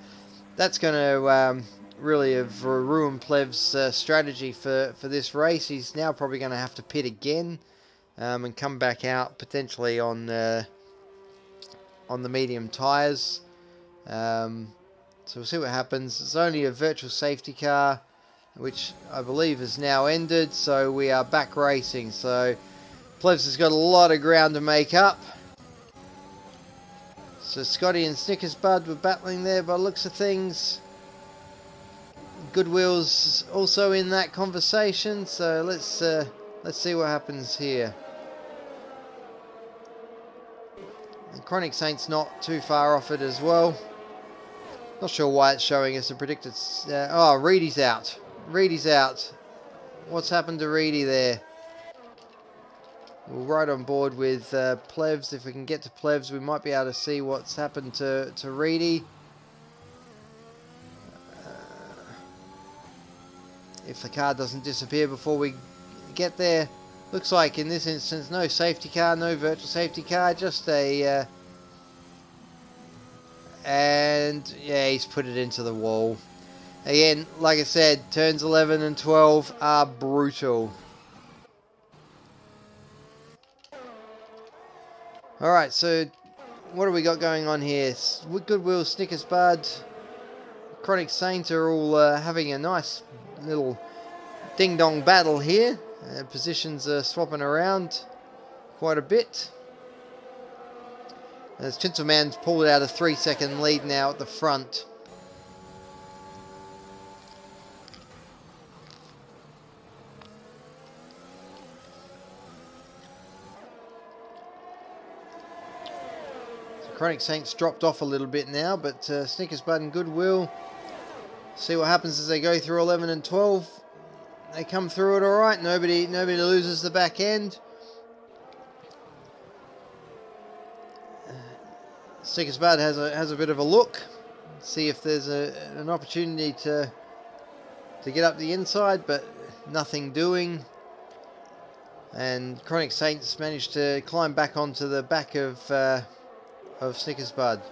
that's going to really have ruined Plev's strategy for this race. He's now probably going to have to pit again and come back out potentially on the medium tyres. So we'll see what happens. It's only a virtual safety car, which I believe has now ended, so we are back racing. So Plebs has got a lot of ground to make up. So Scotty and Snickersbud were battling there by the looks of things. Goodwill's also in that conversation, so let's see what happens here. And Chronic Saint's not too far off it as well. Not sure why it's showing us a predicted... oh, Reedy's out. Reedy's out. What's happened to Reedy there? We're right on board with Plevs. If we can get to Plevs, we might be able to see what's happened to Reedy. If the car doesn't disappear before we get there. Looks like in this instance no safety car, no virtual safety car, just a... and yeah, he's put it into the wall. Again, like I said, turns 11 and 12 are brutal. Alright, so what do we got going on here? Goodwill, Snickersbud, Chronic Saint are all having a nice little ding-dong battle here. Positions are swapping around quite a bit. As Chinselman's pulled out a 3-second lead now at the front. So Chronic Saint's dropped off a little bit now, but Snickersbud and Goodwill, see what happens as they go through 11 and 12. They come through it alright. Nobody loses the back end. Snickersbud has a bit of a look. See if there's an opportunity to get up the inside, but nothing doing. And Chronic Saints managed to climb back onto the back of Snickersbud.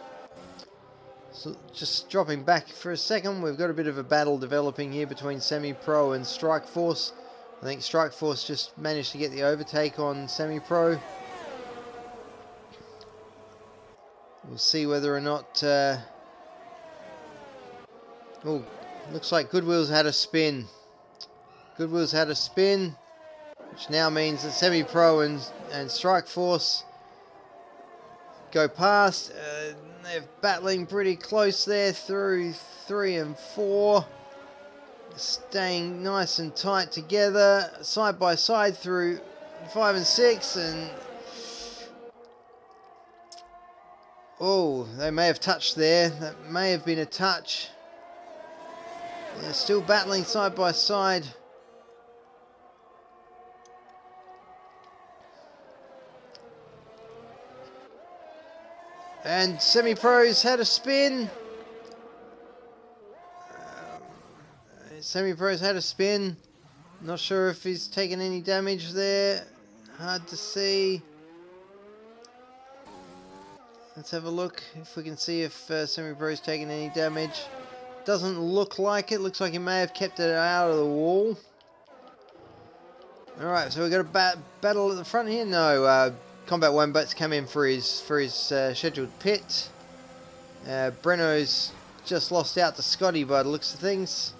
So just dropping back for a second, we've got a bit of a battle developing here between Semi-Pro and Strike Force. I think Strike Force just managed to get the overtake on Semi-Pro. We'll see whether or not... oh, looks like Goodwill's had a spin. Goodwill's had a spin, which now means that Semi-Pro and Strike Force go past. They're battling pretty close there through 3 and 4. Staying nice and tight together, side by side through 5 and 6. And oh, they may have touched there. That may have been a touch. They're still battling side by side. And Semi-Pro's had a spin. Semi-Pro's had a spin. Not sure if he's taken any damage there. Hard to see. Let's have a look if we can see if Semi-Pro's taken any damage. Doesn't look like it. Looks like he may have kept it out of the wall. Alright, so we've got a battle at the front here. No, Combat Wombats come in for his scheduled pit. Breno's just lost out to Scotty by the looks of things.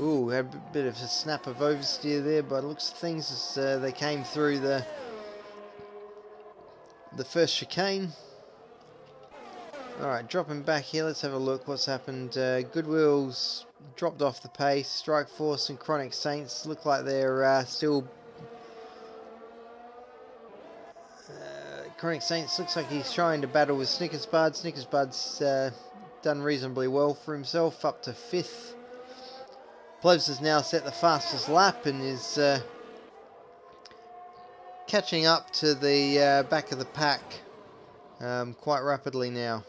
Ooh, had a bit of a snap of oversteer there by the looks of things as they came through the first chicane. Alright, dropping back here, let's have a look what's happened. Goodwill's dropped off the pace. Strike Force and Chronic Saints look like they're still... Chronic Saints looks like he's trying to battle with Snickersbud. Snickersbud's done reasonably well for himself, up to 5th. Plebs has now set the fastest lap and is catching up to the back of the pack quite rapidly now.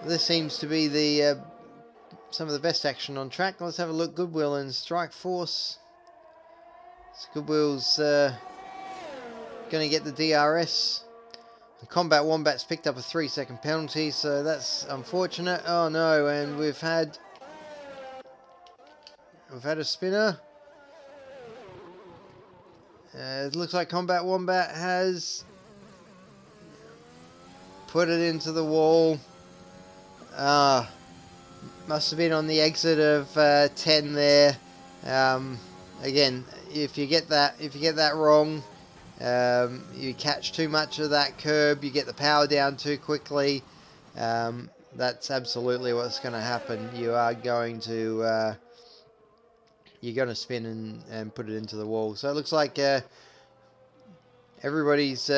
This seems to be the some of the best action on track. Let's have a look. Goodwill and Strike Force. So Goodwill's going to get the DRS. Combat Wombat's picked up a 3-second penalty, so that's unfortunate. Oh no, and we've had a spinner. It looks like Combat Wombat has put it into the wall. Must have been on the exit of 10 there. Again, if you get that wrong, you catch too much of that curb, you get the power down too quickly. That's absolutely what's going to happen. You are going to you're going to spin and put it into the wall. So it looks like everybody's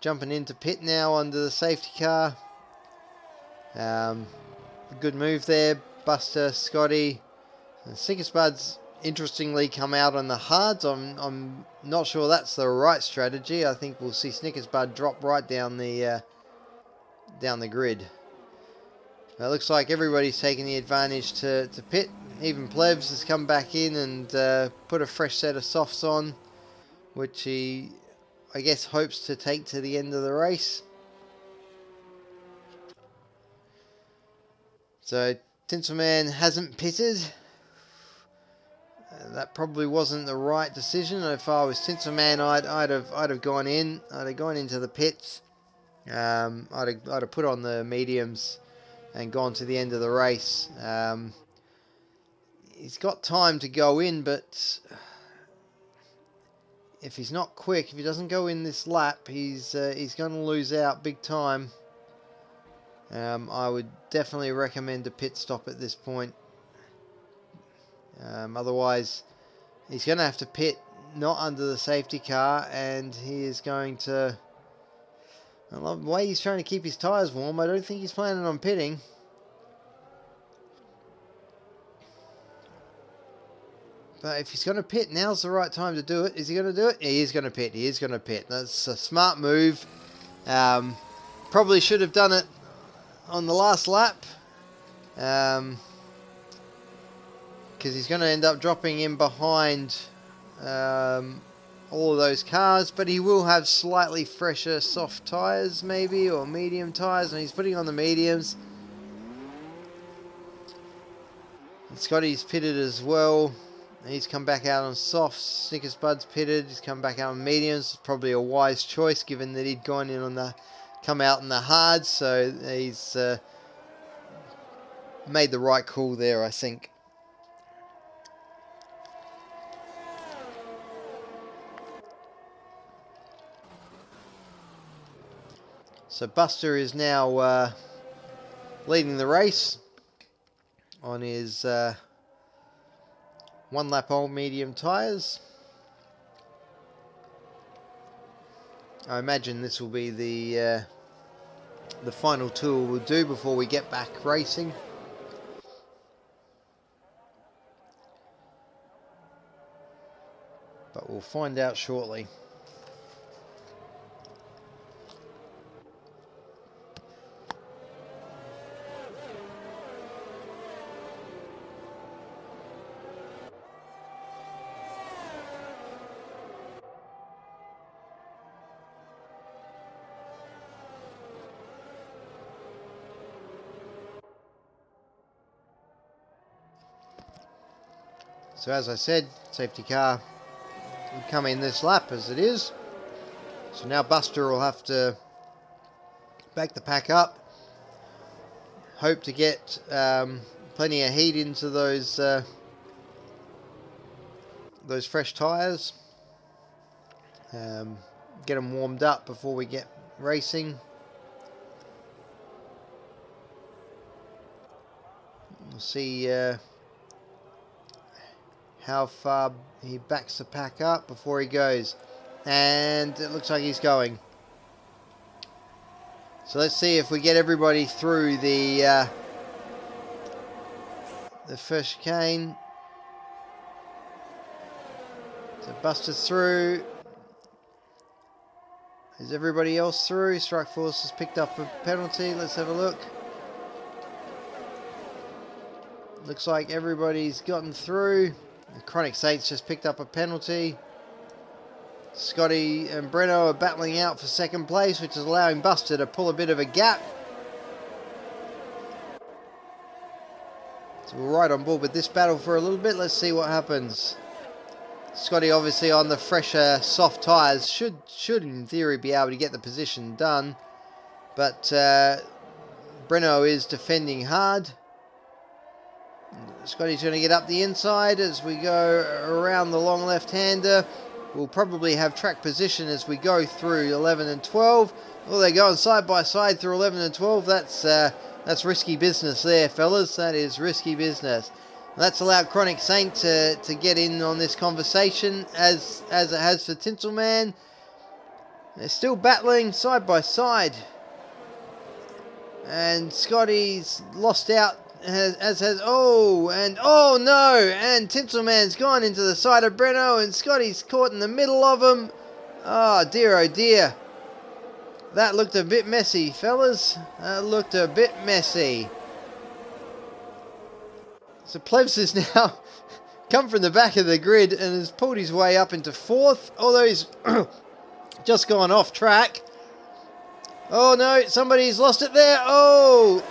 jumping into pit now under the safety car. Good move there, Buster, Scotty. Snickersbud's interestingly come out on the hards. I'm not sure that's the right strategy. I think we'll see Snickersbud drop right down the grid. It looks like everybody's taking the advantage to pit. Even Plebs has come back in and put a fresh set of softs on, which he, I guess, hopes to take to the end of the race. So Tinselman hasn't pitted. That probably wasn't the right decision. If I was Tinselman, I'd have gone in. I'd have gone into the pits. I'd have put on the mediums and gone to the end of the race. He's got time to go in, but if he's not quick, if he doesn't go in this lap, he's going to lose out big time. I would definitely recommend a pit stop at this point. Otherwise, he's going to have to pit not under the safety car, and he is going to... I love the way he's trying to keep his tyres warm. I don't think he's planning on pitting. But if he's going to pit, now's the right time to do it. Is he going to do it? He is going to pit. He is going to pit. That's a smart move. Probably should have done it on the last lap. Because he's going to end up dropping in behind all of those cars. But he will have slightly fresher soft tyres maybe, or medium tyres. And he's putting on the mediums. And Scotty's pitted as well. He's come back out on softs. Snickersbud's pitted. He's come back out on mediums. Probably a wise choice given that he'd gone in on the... come out in the hards. So he's made the right call there, I think. So Buster is now leading the race on his... 1 lap old medium tyres. I imagine this will be the final tour we'll do before we get back racing. But we'll find out shortly. So as I said, safety car will come in this lap as it is. So now Buster will have to back the pack up. Hope to get plenty of heat into those fresh tyres. Get them warmed up before we get racing. We'll see how far he backs the pack up before he goes, and it looks like he's going. So let's see if we get everybody through the first chicane. So Buster's through. Is everybody else through? Strike Force has picked up a penalty. Let's have a look. Looks like everybody's gotten through. The Chronic Saints just picked up a penalty. Scotty and Breno are battling out for second place, which is allowing Buster to pull a bit of a gap. So we're right on board with this battle for a little bit. Let's see what happens. Scotty obviously on the fresher soft tyres should in theory be able to get the position done, but Breno is defending hard. Scotty's going to get up the inside as we go around the long left-hander. We'll probably have track position as we go through 11 and 12. Oh, they're going side by side through 11 and 12. That's risky business there, fellas. That is risky business. That's allowed Chronic Saint to get in on this conversation as it has for Tinselman. They're still battling side by side. And Scotty's lost out, oh no, and Tinselman's gone into the side of Breno, and Scotty's caught in the middle of him. Oh dear. That looked a bit messy, fellas. That looked a bit messy. So Plebs has now come from the back of the grid and has pulled his way up into fourth, although he's just gone off track. Oh no, somebody's lost it there. Oh,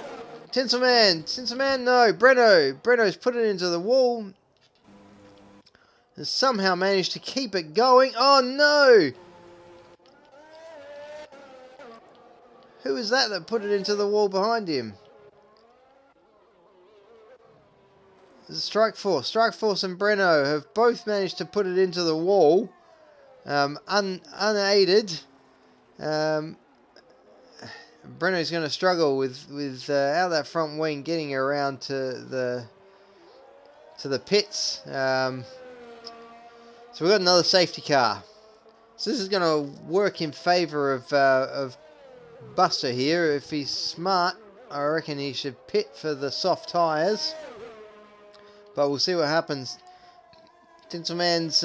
Tinselman, no, Breno's put it into the wall. Has somehow managed to keep it going. Oh no! Who is that put it into the wall behind him? Strike Force and Breno have both managed to put it into the wall, unaided. Breno's going to struggle with out of that front wing getting around to the pits. So we've got another safety car. So this is going to work in favour of Buster here. If he's smart, I reckon he should pit for the soft tyres. But we'll see what happens. Tinselman's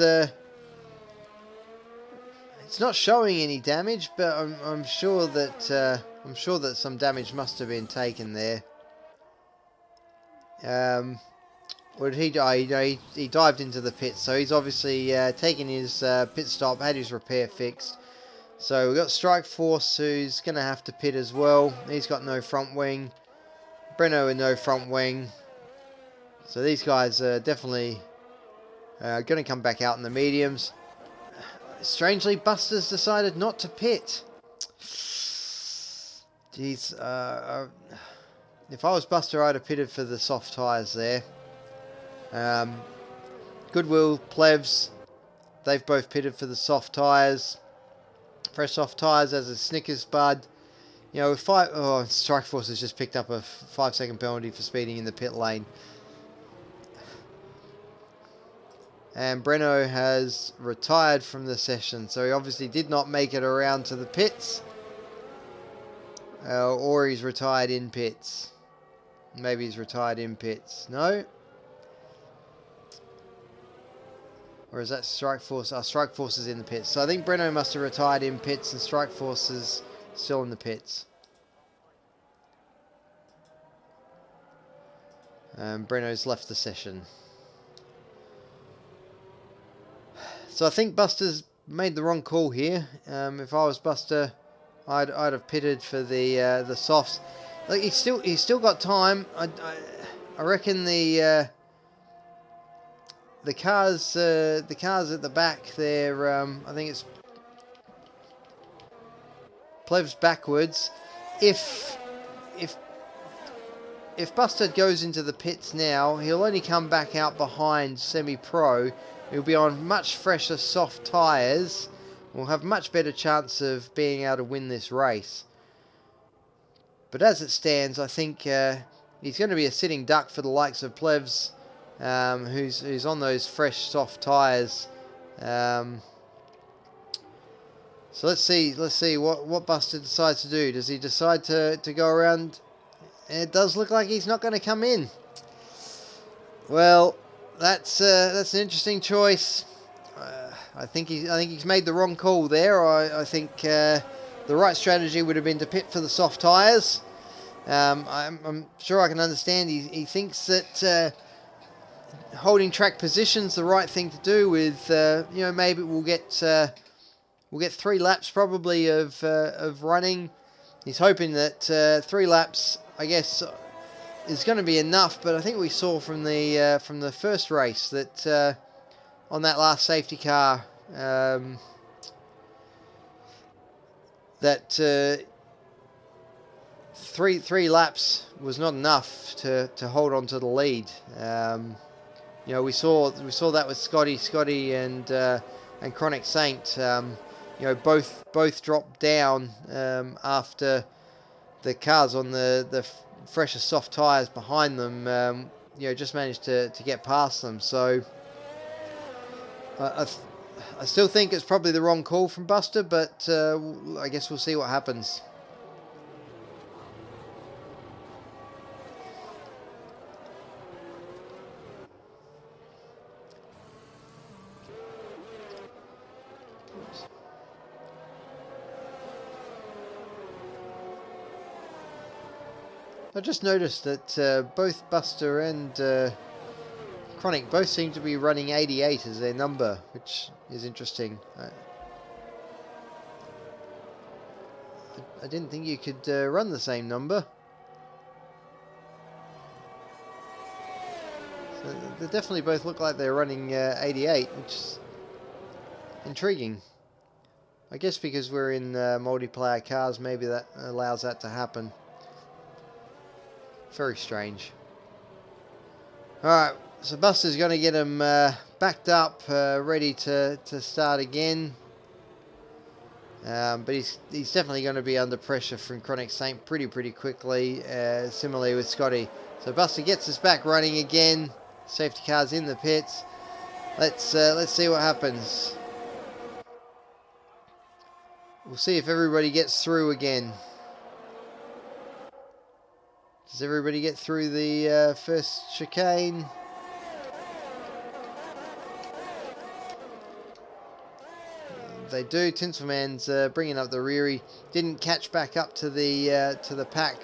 it's not showing any damage, but I'm sure that some damage must have been taken there. Or did he die? He dived into the pit, so he's obviously taken his pit stop, had his repair fixed. So we've got Strike Force, who's going to have to pit as well. He's got no front wing. Breno with no front wing. So these guys are definitely going to come back out in the mediums. Strangely, Buster's decided not to pit. Jeez, if I was Buster, I'd have pitted for the soft tyres there. Goodwill, Plebs, they've both pitted for the soft tyres. Fresh soft tyres as a Snickers bud. You know, with Strike Force has just picked up a 5-second penalty for speeding in the pit lane. And Breno has retired from the session, so he obviously did not make it around to the pits. Or he's retired in pits. Maybe he's retired in pits. No? Or is that Strike Force? Strike Force is in the pits. So I think Breno must have retired in pits and Strike Force is still in the pits. Breno's left the session. So I think Buster's made the wrong call here. If I was Buster, I'd have pitted for the softs. Like he's still got time. I reckon the cars at the back there. I think it's Plevs backwards. If Buster goes into the pits now, he'll only come back out behind Semi-Pro. He'll be on much fresher soft tyres. We'll have much better chance of being able to win this race. But as it stands, I think he's going to be a sitting duck for the likes of Plevs, who's on those fresh soft tyres. So let's see what Buster decides to do. Does he decide to go around? It does look like he's not going to come in. Well, that's an interesting choice. I think he's made the wrong call there. I think the right strategy would have been to pit for the soft tyres. I'm sure I can understand. He thinks that holding track position's the right thing to do. With maybe we'll get 3 laps probably of running. He's hoping that 3 laps, I guess, is going to be enough. But I think we saw from the first race that on that last safety car that three laps was not enough to hold on to the lead. We saw that with Scotty and Chronic Saint. Both dropped down after the cars on the fresher soft tyres behind them. Just managed to get past them. So I still think it's probably the wrong call from Buster, but I guess we'll see what happens. I just noticed that both Buster and Chronic both seem to be running 88 as their number, which is interesting. I didn't think you could run the same number. So they definitely both look like they're running 88, which is intriguing. I guess because we're in multiplayer cars, maybe that allows that to happen. Very strange. Alright, so Buster's going to get him backed up, ready to start again. But he's definitely going to be under pressure from Chronic Saint pretty quickly, similarly with Scotty. So Buster gets us back running again. Safety car's in the pits. Let's see what happens. We'll see if everybody gets through again. Does everybody get through the first chicane? They do. Tinselman's bringing up the rear. He didn't catch back up to the pack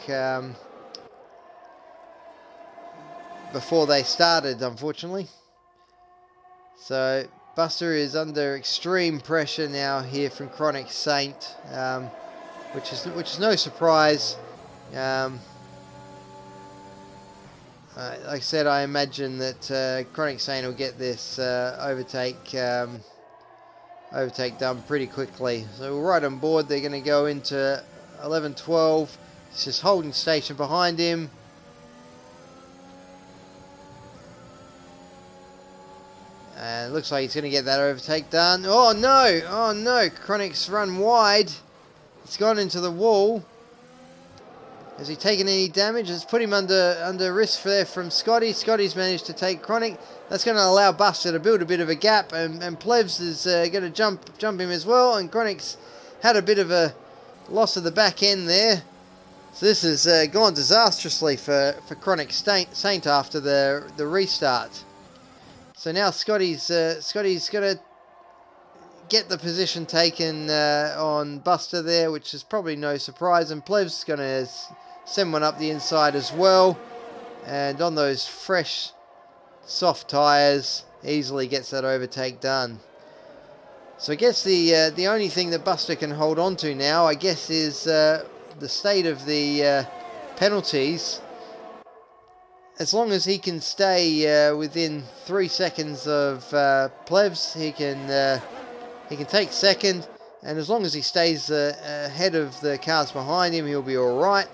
before they started, unfortunately. So Buster is under extreme pressure now here from Chronic Saint, which is no surprise. Like I said, I imagine that Chronic Saint will get this overtake done pretty quickly. So we're right on board. They're going to go into 11-12. It's just holding station behind him. And it looks like he's going to get that overtake done. Oh no! Oh no! Chronic's run wide. It's gone into the wall. Has he taken any damage? It's put him under risk there from Scotty. Scotty's managed to take Chronic. That's going to allow Buster to build a bit of a gap, and Plebs is going to jump him as well. And Chronic's had a bit of a loss of the back end there. So this has gone disastrously for Chronic Saint after the restart. So now Scotty's going to get the position taken on Buster there, which is probably no surprise. And Pleb's going to send one up the inside as well. And on those fresh, soft tyres, easily gets that overtake done. So I guess the only thing that Buster can hold on to now, I guess, is the state of the penalties. As long as he can stay within 3 seconds of Plebs, he can take second, and as long as he stays ahead of the cars behind him, he'll be all right.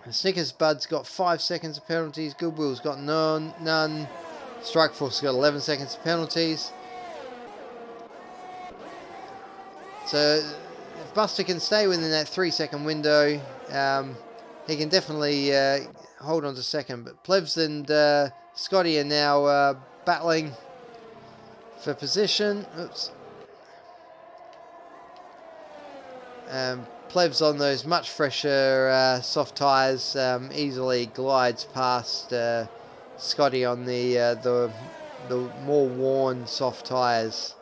Snickers Bud's got 5 seconds of penalties. Goodwill's got none. Strikeforce's got 11 seconds of penalties. So if Buster can stay within that 3 second window, he can definitely hold on to second. But Plebs and Scotty are now battling for position. Oops. Plebs on those much fresher soft tyres easily glides past Scotty on the more worn soft tyres.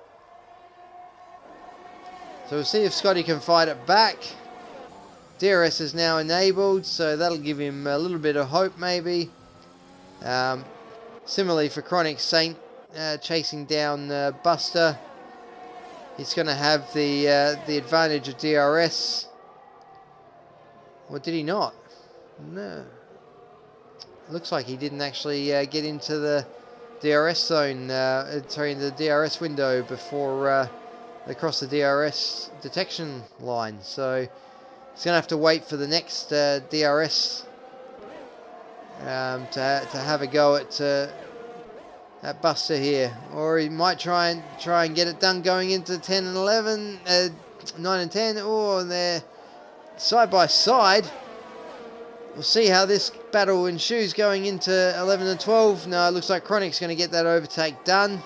So we'll see if Scotty can fight it back. DRS is now enabled, so that'll give him a little bit of hope maybe. Similarly for Chronic Saint, chasing down Buster. He's going to have the advantage of DRS. Or did he not? No. Looks like he didn't actually get into the DRS zone, sorry, in the DRS window before they cross the DRS detection line. So he's going to have to wait for the next DRS to have a go at Buster here, or he might try and get it done going into 10 and 11, 9 and 10. Oh, they're side by side. We'll see how this battle ensues going into 11 and 12. No, it looks like Chronic's going to get that overtake done.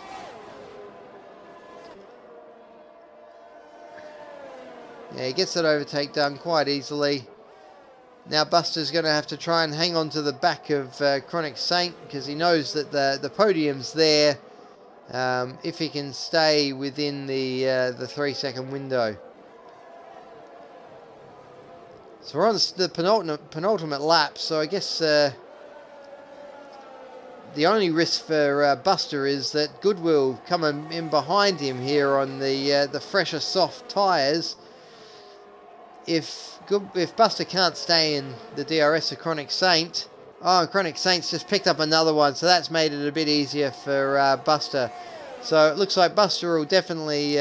Yeah, he gets that overtake done quite easily. Now Buster's going to have to try and hang on to the back of Chronic Saint, because he knows that the podium's there if he can stay within the 3-second window. So we're on the penultimate lap, so I guess the only risk for Buster is that Goodwill coming in behind him here on the fresher soft tyres. If Buster can't stay in the DRS of Chronic Saint, Chronic Saint's just picked up another one, so that's made it a bit easier for Buster. So it looks like Buster will definitely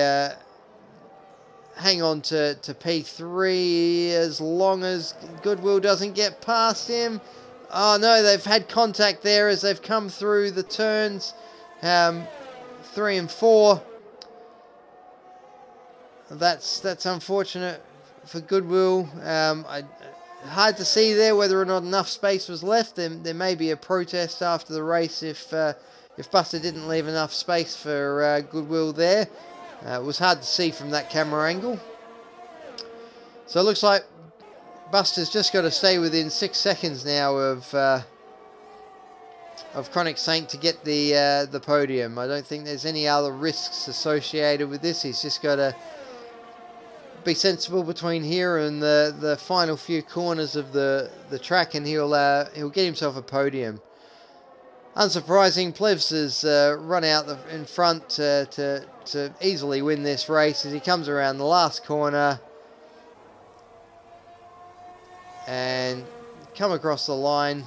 hang on to P3 as long as Goodwill doesn't get past him. Oh no, they've had contact there as they've come through the turns 3 and 4. That's unfortunate for Goodwill. Hard to see there whether or not enough space was left. There may be a protest after the race if Buster didn't leave enough space for Goodwill there. It was hard to see from that camera angle. So it looks like Buster's just got to stay within 6 seconds now of Chronic Saint to get the podium. I don't think there's any other risks associated with this. He's just got to be sensible between here and the final few corners of the track, and he'll get himself a podium. Unsurprising, Plevs has run out in front to easily win this race as he comes around the last corner and come across the line.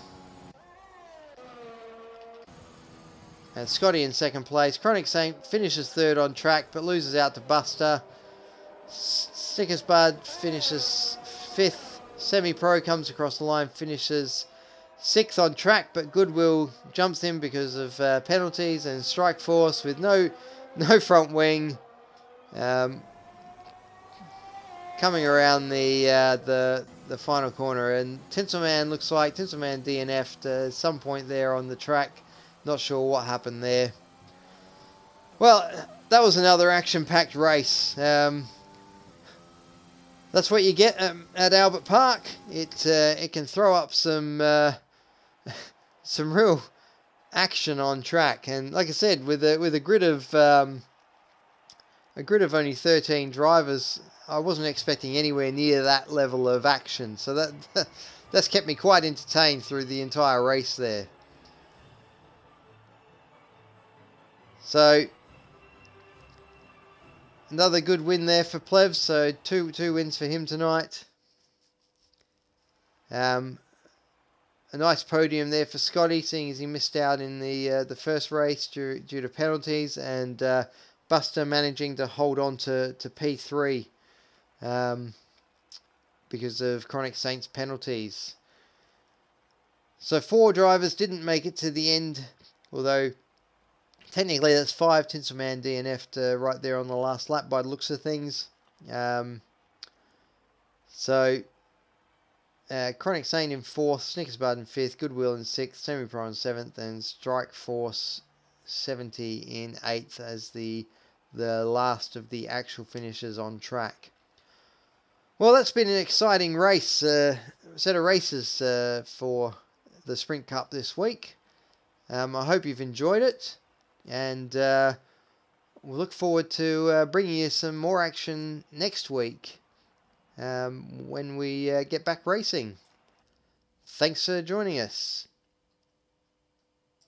And Scotty in second place. Chronic Saint finishes third on track but loses out to Buster. Snickers Bud finishes 5th. Semi-Pro comes across the line, finishes 6th on track, but Goodwill jumps in because of penalties, and Strike Force with no front wing coming around the final corner, and Tinselman looks like Tinselman DNF'd at some point there on the track. Not sure what happened there. Well, that was another action-packed race. That's what you get at Albert Park. It can throw up some real action on track, and like I said, with a grid of only 13 drivers, I wasn't expecting anywhere near that level of action. So that's kept me quite entertained through the entire race there. So another good win there for Plevs. So two wins for him tonight. A nice podium there for Scotty, seeing as he missed out in the first race due to penalties, and Buster managing to hold on to P3 because of Chronic Saint's penalties. So 4 drivers didn't make it to the end, although technically that's 5. Tinselman DNF'd right there on the last lap by the looks of things. Chronic Saint in 4th, Snickers Bud in 5th, Goodwill in 6th, Semi-Pro in 7th, and Strike Force 70 in 8th as the last of the actual finishers on track. Well, that's been an exciting race, set of races for the Sprint Cup this week. I hope you've enjoyed it. and we'll look forward to bringing you some more action next week when we get back racing. Thanks for joining us.